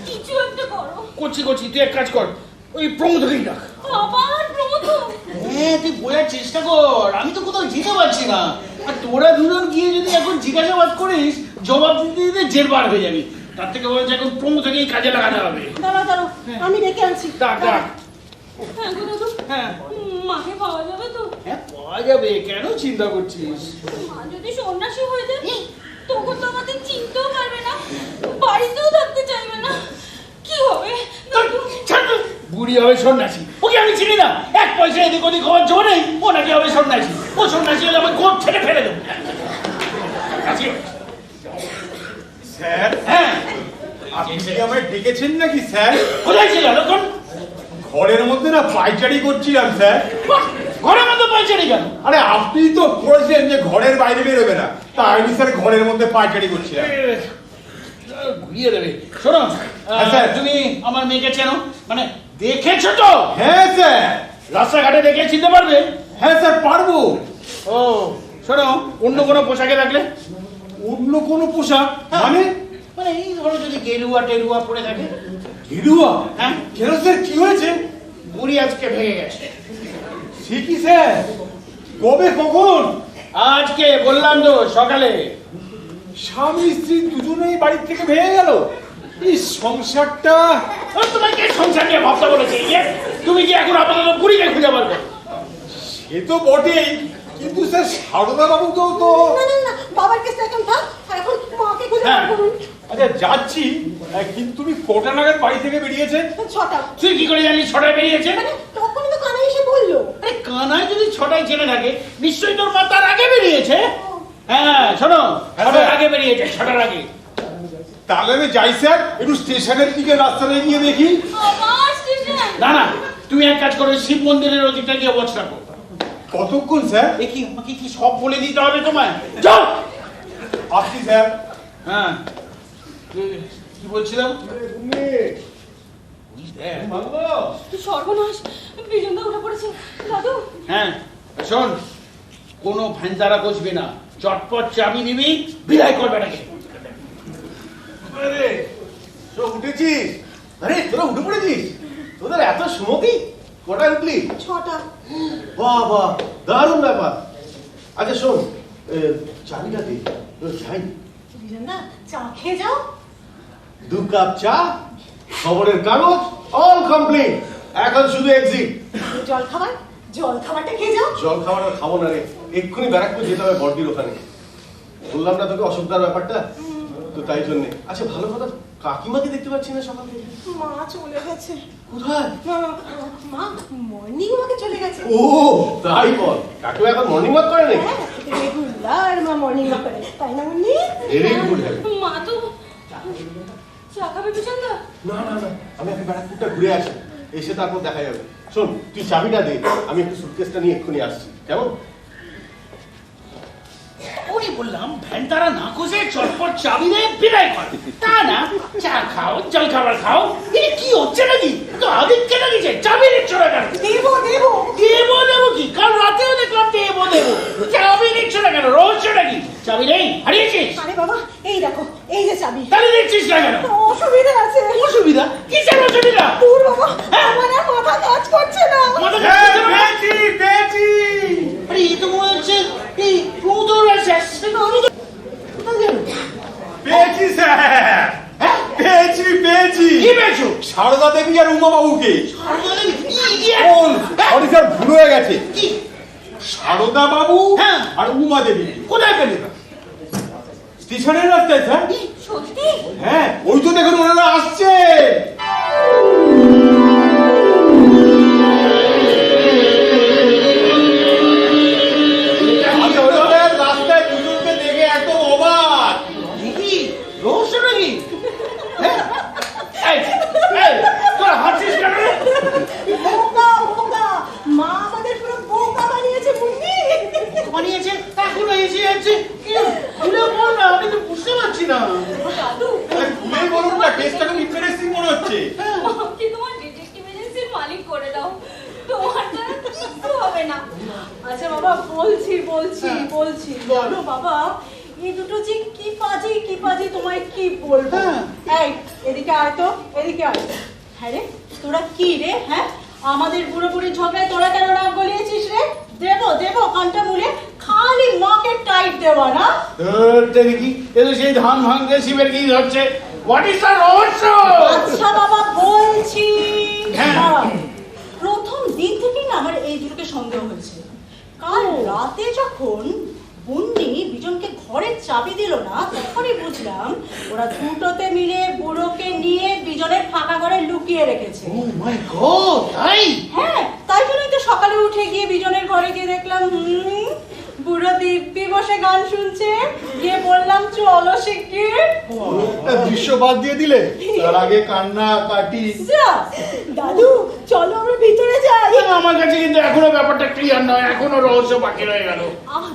Speaker 3: কিছু একটা করো।
Speaker 7: করছি করছি, তুই এক কাজ কর, ওই প্রমোদকেই ডাক।
Speaker 3: আবার প্রমোদ?
Speaker 7: হ্যাঁ, তুই বোঝার চেষ্টা কর, আমি তো কোথাও যেতে পারছি না। আর তোরা দুজন গিয়ে যদি এখন জিজ্ঞাসাবাদ করিস, জবাব দিতে দিতে জেরবার হয়ে যাবি। তার থেকে বলছে এখন প্রমোদকেই কাজে লাগাতে হবে।
Speaker 5: দাঁড়াও দাঁড়াও, আমি ডেকে আনছি।
Speaker 7: ডাক ডাক।
Speaker 3: হ্যাঁ গো দাদু,
Speaker 7: হ্যাঁ
Speaker 3: মাকে পাওয়া যাবে তো?
Speaker 7: হ্যাঁ, পাওয়া যাবে, কেন চিন্তা করছিস?
Speaker 3: মা যদি সন্ন্যাসী হয়ে যায় তখন তো আমাদের চিনতেও পারবে না, বাড়িতেও থাকতে চাইবে না, কি হবে দাদু?
Speaker 7: ছাড়, বুড়ি হবে সন্ন্যাসী, ওকে আমি চিনি না। এক পয়সা এদিক ওদিক হওয়ার জো নেই, ও নাকি হবে সন্ন্যাসী। ও সন্ন্যাসী হলে আমি গোপ ছেড়ে ফেলে দেবো।
Speaker 8: স্যার,
Speaker 7: হ্যাঁ,
Speaker 8: আপনি কি আমায় ডেকেছেন নাকি স্যার?
Speaker 7: কোথায় ছিল তখন?
Speaker 8: ঘরের মধ্যে না পাইচারি করছিলাম স্যার।
Speaker 7: ঘরের মধ্যে পাইচারি কেন?
Speaker 8: আরে আপনি তো বলছেন যে ঘরের বাইরে বেরোবে না, তাই আমি স্যার ঘরের মধ্যে পাইচারি করছিলাম।
Speaker 7: ঘুরিয়ে দেবে। শোনো,
Speaker 8: হ্যাঁ, স্যার।
Speaker 7: তুমি আমার মেয়েকে চেনো, মানে দেখেছো তো?
Speaker 8: হ্যাঁ স্যার।
Speaker 7: রাস্তাঘাটে দেখে চিনতে পারবে?
Speaker 8: হ্যাঁ স্যার, পারবো।
Speaker 7: ও শোনো, অন্য কোনো পোশাকে লাগলে?
Speaker 8: অন্য কোনো পোশাক মানে?
Speaker 7: মানে এই ধরো যদি গেরুয়া টেরুয়া পরে থাকে।
Speaker 8: গেরুয়া?
Speaker 7: হ্যাঁ,
Speaker 8: কেন স্যার, কি হয়েছে?
Speaker 7: বুড়ি আজকে ভেঙে গেছে।
Speaker 8: সে কি স্যার, কবে, কখন?
Speaker 7: আজকে বললাম তো, সকালে।
Speaker 8: স্বামী স্ত্রী দুজনেই বাড়ির থেকে ভেঙে গেল। এই সংসারটা।
Speaker 7: তোমাকে সংসার নিয়ে ভাবতে বলেছে, তুমি কি এখন আপাতত বুড়িকে খুঁজে পারবে?
Speaker 8: সে তো বটেই, কিন্তু স্যার সারদা বাবু তো তো
Speaker 5: না না না, বাবার কাছে এখন থাক, এখন মাকে খুঁজে
Speaker 7: হ্যাঁ।
Speaker 5: বার করুন।
Speaker 8: আচ্ছা যাচ্ছি, কিন্তু তুমি কটা নাগাদ বাড়ি থেকে বেরিয়েছে?
Speaker 5: 6টা।
Speaker 7: তুই কি করে জানিস ছটায় বেরিয়েছে?
Speaker 5: মানে তখনই তো কানাই এসে বললো।
Speaker 7: আরে কানাই যদি ছটায় জেনে থাকে, নিশ্চয়ই তোর মা তার আগে বেরিয়েছে। হ্যাঁ শোনো,
Speaker 8: হ্যাঁ,
Speaker 7: ছটার
Speaker 8: স্যার।
Speaker 7: আগে বেরিয়েছে, ছটার আগে।
Speaker 8: তাহলে আমি যাই স্যার, একটু স্টেশনের দিকে রাস্তাটা গিয়ে দেখি।
Speaker 3: আবার স্টেশন?
Speaker 7: না না, তুমি এক কাজ করো, শিব মন্দিরের ওদিকটা গিয়ে বস রাখো।
Speaker 8: কতক্ষণ স্যার?
Speaker 7: এ কি, আমাকে কি সব বলে দিতে হবে তোমায়? যাও।
Speaker 8: আসছি স্যার।
Speaker 7: হ্যাঁ, কি বলছিলাম?
Speaker 3: সর্বনাশ, বিজনদা উঠে পড়েছে। দাদু,
Speaker 7: হ্যাঁ শোন, কোনো ভ্যানজারা বসবি না, চটপট চাবি দিবি, বিদায় করবে নাকি।
Speaker 6: আরে সব উঠেছিস? আরে তোরা উঠে পড়েছিস? তোদের এত সুমতি? কটায় উঠলি?
Speaker 5: 6টা।
Speaker 6: বাহ বাহ, দারুণ ব্যাপার। আচ্ছা শোন, চাবিটা দে, যাই।
Speaker 5: বিজন না, চা খেয়ে যাও।
Speaker 6: 2 কাপ চা, খবরের কাগজ, অল কমপ্লিট। এখন শুধু এক্সিট।
Speaker 5: জল খাবার, জল খাবারটা খেয়ে যাও।
Speaker 6: জল খাবার আর খাবো না রে, এক্ষুনি ব্যারাকপুর যেতে হবে বড়দির ওখানে। বললাম না তোকে অসুবিধার ব্যাপারটা, তো তাই জন্যে। আচ্ছা ভালো কথা, কাকিমাকে দেখতে পাচ্ছি না সকাল থেকে।
Speaker 5: মা চলে গেছে।
Speaker 6: কোথায়?
Speaker 5: মা মর্নিং ওয়াকে চলে গেছে।
Speaker 6: ও তাই বল, কাকিমা এখন মর্নিং ওয়াক করে নাকি?
Speaker 5: হ্যাঁ, রেগুলার মা মর্নিং ওয়াক করে, তাই না মুন্নি?
Speaker 6: Very good habit.
Speaker 3: মা তো চা খাবে বিজনদা?
Speaker 6: না না না, আমি এখন ব্যারাকপুরটা ঘুরে আসি, এসে তারপর দেখা যাবে। শোন তুই চাবিটা দে, আমি একটু সুটকেসটা নিয়ে এক্ষুনি আসছি, কেমন?
Speaker 7: ওই বললাম, ভ্যানতারা না খুঁজে চটপট চাবি দিয়ে বিদায় কর। তা না, চা খাও, জল খাবার খাও, এটা কি হচ্ছে নাকি? তো আদিক কেন দিচ্ছে, চাবি দিচ্ছ না কেন?
Speaker 5: দেবো দেবো।
Speaker 7: দেবো দেবো কি? কাল রাতেও দেখলাম দেবো দেবো, চাবি দিচ্ছ না কেন? রহস্য নাকি? চাবি নেই, হারিয়েছিস?
Speaker 5: আরে বাবা, এই দেখো, এই যে চাবি।
Speaker 7: তাহলে দিচ্ছিস না কেন?
Speaker 5: অসুবিধা আছে।
Speaker 7: অসুবিধা? কিসের অসুবিধা?
Speaker 5: দূর বাবা, আমার আর মাথা কাজ করছে না।
Speaker 7: মাথা কাজ করছে না?
Speaker 8: পেয়েছি পেয়েছি।
Speaker 7: আরে এই তো মনে হচ্ছে এই প্রমোদর আছে।
Speaker 5: কোথায় গেল?
Speaker 8: পেয়েছি স্যার, পেয়েছি পেয়েছি।
Speaker 7: কি পেয়েছো?
Speaker 8: সারদা দেবী আর উমা বাবুকে।
Speaker 7: কোন?
Speaker 8: সরি স্যার, ভুল হয়ে গেছে।
Speaker 7: কি?
Speaker 8: সারদা বাবু
Speaker 7: হ্যাঁ।
Speaker 8: আর উমা দেবী।
Speaker 7: কোথায় পেলে?
Speaker 8: স্টেশনের রাস্তায় স্যার।
Speaker 3: সত্যি?
Speaker 8: হ্যাঁ, ওই তো দেখুন ওনারা আসছে। আচ্ছা, ওনাদের রাস্তায় দুজনকে দেখে একদম অবাক
Speaker 6: দেখছি কি খুলে বল না, আমি তো বুঝতে পারছি না।
Speaker 3: দাদু
Speaker 8: খুলেই বলুন না, কেসটা খুব ইন্টারেস্টিং মনে হচ্ছে।
Speaker 3: মাকে তোমার ডিটেকটিভ এজেন্সির মালিক করে দাও, তোমার দ্বারা কিচ্ছু হবে না।
Speaker 2: আচ্ছা বাবা, বলছি বলো বাবা, এই দুটো যে কি পাজি তোমায় কি বলবো। এই এদিকে আয় তো, এদিকে আয়। হ্যাঁ রে, তোরা কি রে? হ্যাঁ, আমাদের বুড়ো বুড়ির ঝগড়ায় তোরা কেন রাগ গলিয়েছিস রে? দেবো কানটা মুলে, খালি মাকে টাইট দেওয়া না।
Speaker 7: দেখি এ তো সেই ধান ভাঙতে শিবের কি হচ্ছে। হোয়াট ইজ দ্য রহস্য?
Speaker 2: আচ্ছা বাবা, বলছি।
Speaker 7: হ্যাঁ।
Speaker 2: দাঁড়াও। প্রথম দিন থেকেই না আমার এই দুটোকে সন্দেহ হয়েছে। কাল রাতে যখন বন্যি বিজনকে ঘরের চাবি দিল না, তখনই বুঝলাম ওরা দুটোতে মিলে বুড়োকে নিয়ে বিজনের ফাঁকা ঘরে লুকিয়ে রেখেছে।
Speaker 6: ও মাই গড, তাই?
Speaker 2: হ্যাঁ, তাই জন্যই তো সকালে উঠে গিয়ে বিজনের ঘরে গিয়ে দেখলাম বুড়ো দিব্যি বসে গান শুনছে। গিয়ে বললাম চলো শিগগির।
Speaker 1: দৃশ্য বাদ দিয়ে দিলে, তার আগে কান্না কাটি।
Speaker 2: যা, দাদু চলো আমরা ভিতরে যাই।
Speaker 7: আমার কাছে কিন্তু এখনো ব্যাপারটা ক্লিয়ার নয়, এখনো রহস্য বাকি রয়ে গেল।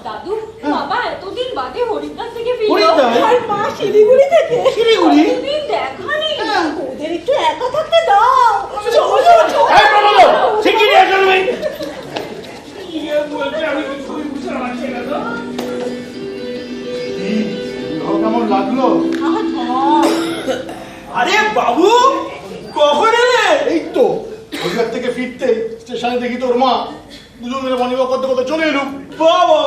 Speaker 3: দাদু, বাবা এতদিন বাদে হরিদ্বার থেকে ফিরলো,
Speaker 6: হরিদ্বার?
Speaker 2: আর মা শিলিগুড়ি থেকে।
Speaker 6: শিলিগুড়ি?
Speaker 3: কতদিন দেখা নেই।
Speaker 2: ওদের একটু একা থাকতে দাও। চলো,
Speaker 7: এই প্রমোদ, শিগগিরই এসো তুমি। কি বলছে আমি কিছুই বুঝতে পারছি না তো।
Speaker 1: কেমন লাগলো?
Speaker 4: আরে বাবু, কখন এলে?
Speaker 1: এই তো হরিদ্বার থেকে ফিরতে স্টেশনে দেখি তোর মা দুজন মিলে মর্নিং করতে করতে চলে এলুম।
Speaker 4: বাবা,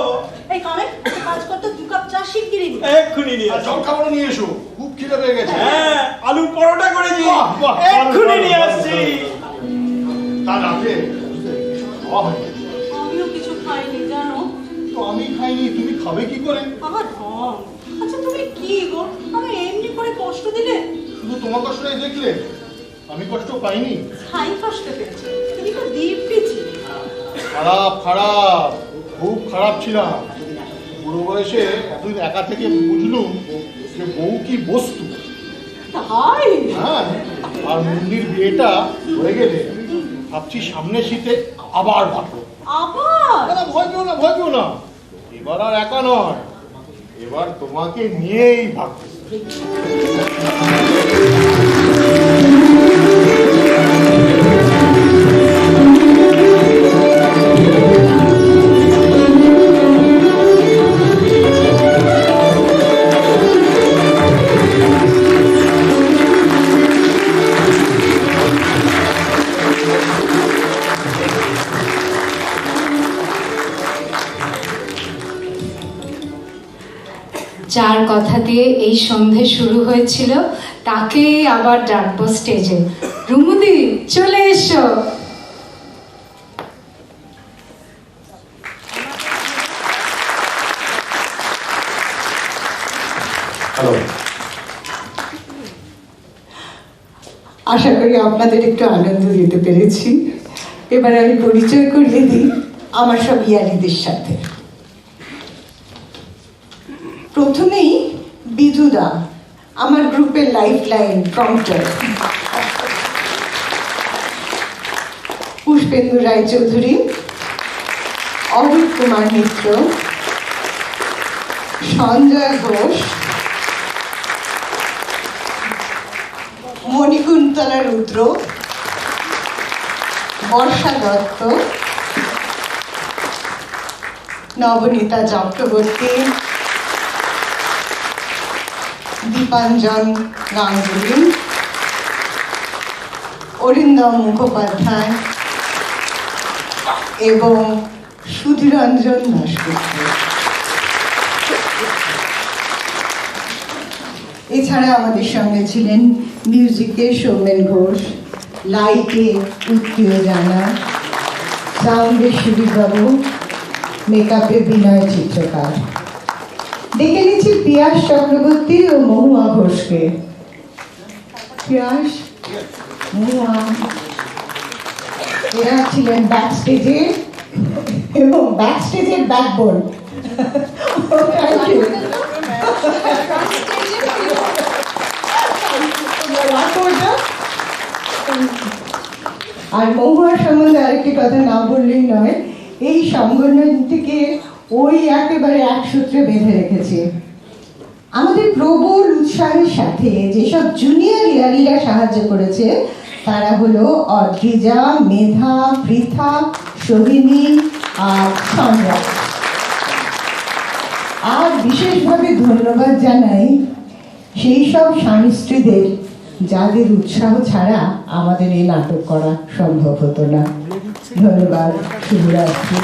Speaker 2: এই কামে কাজ করতে 2 কাপ চা শিগগিরই নি।
Speaker 4: এক্ষুনি নিয়ে
Speaker 1: আর
Speaker 4: আসো।
Speaker 1: জল খাবারও নিয়ে এসো, খুব খিদে পেয়ে গেছে।
Speaker 4: হ্যাঁ, আলুর পরোটা করেছি,
Speaker 1: বাহ, বাহ,
Speaker 4: এক্ষুনি
Speaker 1: ভালো,
Speaker 4: নিয়ে
Speaker 1: ভালো,
Speaker 4: আসছি।
Speaker 1: কাল রাতে খাওয়া হয়নি।
Speaker 2: আমিও কিছু খাইনি জানো।
Speaker 1: তো আমি খাইনি, তুমি খাবে কি করে?
Speaker 2: আমার ঢং। আচ্ছা তুমি কি গো, আমি এমনি করে কষ্ট দিলে?
Speaker 1: শুধু তোমার কষ্টটাই দেখলে, আমি কষ্ট পাইনি।
Speaker 2: খাই কষ্ট পেয়েছে, তুমি তো দিব্যি ছিলে।
Speaker 1: খারাপ, খুব খারাপ ছিলাম। বুড়ো বয়সে এতদিন একা থেকে বুঝলুম যে বউ কি বস্তু।
Speaker 2: তাই?
Speaker 1: হ্যাঁ, আর মুন্নির বিয়েটা হয়ে গেলে ভাবছি সামনে শীতে আবার ভাববো।
Speaker 2: আবার?
Speaker 1: না, ভয় পেও না, এবার আর একা নয়, এবার তোমাকে নিয়েই ভাববো।
Speaker 11: যার কথা দিয়ে এই সন্ধে শুরু হয়েছিল তাকে আবার ডাকবো স্টেজে। রুমুদি, চলে এসো।
Speaker 10: আশা করি আপনাদের একটু আনন্দ দিতে পেরেছি। এবার আমি পরিচয় করিয়ে দিই আমার সব ইয়ারিদের সাথে। প্রথমেই বিধুদা, আমার গ্রুপের life line prompter. Pushpendu Raychaudhuri, Arup Kumar Mitra, Sanjay Ghosh, Manikuntala Rudra, Barsha Dutta, Nabanita Chakraborty, Dipanjan Ganguly, Arindam Mukhopadhyay এবং সুধীরঞ্জন দাশগুপ্ত। এছাড়া আমাদের সঙ্গে ছিলেন মিউজিকে সৌমেন ঘোষ, লাইটে উত্তীয় জানা, সাউন্ডে সুদীপবাবু, মেকআপে বিনয় চিত্রকার। ডেকে নিচ্ছি পিয়াস চক্রবর্তী ও মহুয়া ঘোষকে। পিয়াস, মহুয়া, এরা ছিলেন ব্যাক স্টেজে এবং ব্যাক স্টেজের ব্যাকবোন। আর মহুয়ার সম্বন্ধে আরেকটি কথা না বললেই নয়, এই সংগঠন থেকে
Speaker 12: ওই একেবারে এক সূত্রে বেঁধে রেখেছে। আমাদের প্রবল উৎসাহের সাথে যেসব জুনিয়র ইয়ারিরা সাহায্য করেছে তারা হলো অদ্রিজা, মেধা, পৃথা, সোহিনী আর সম্রাট। আর বিশেষভাবে ধন্যবাদ জানাই সেই সব স্বামী স্ত্রীদের যাদের উৎসাহ ছাড়া আমাদের এই নাটক করা সম্ভব হতো না। ধন্যবাদ, শুভরাত্রি।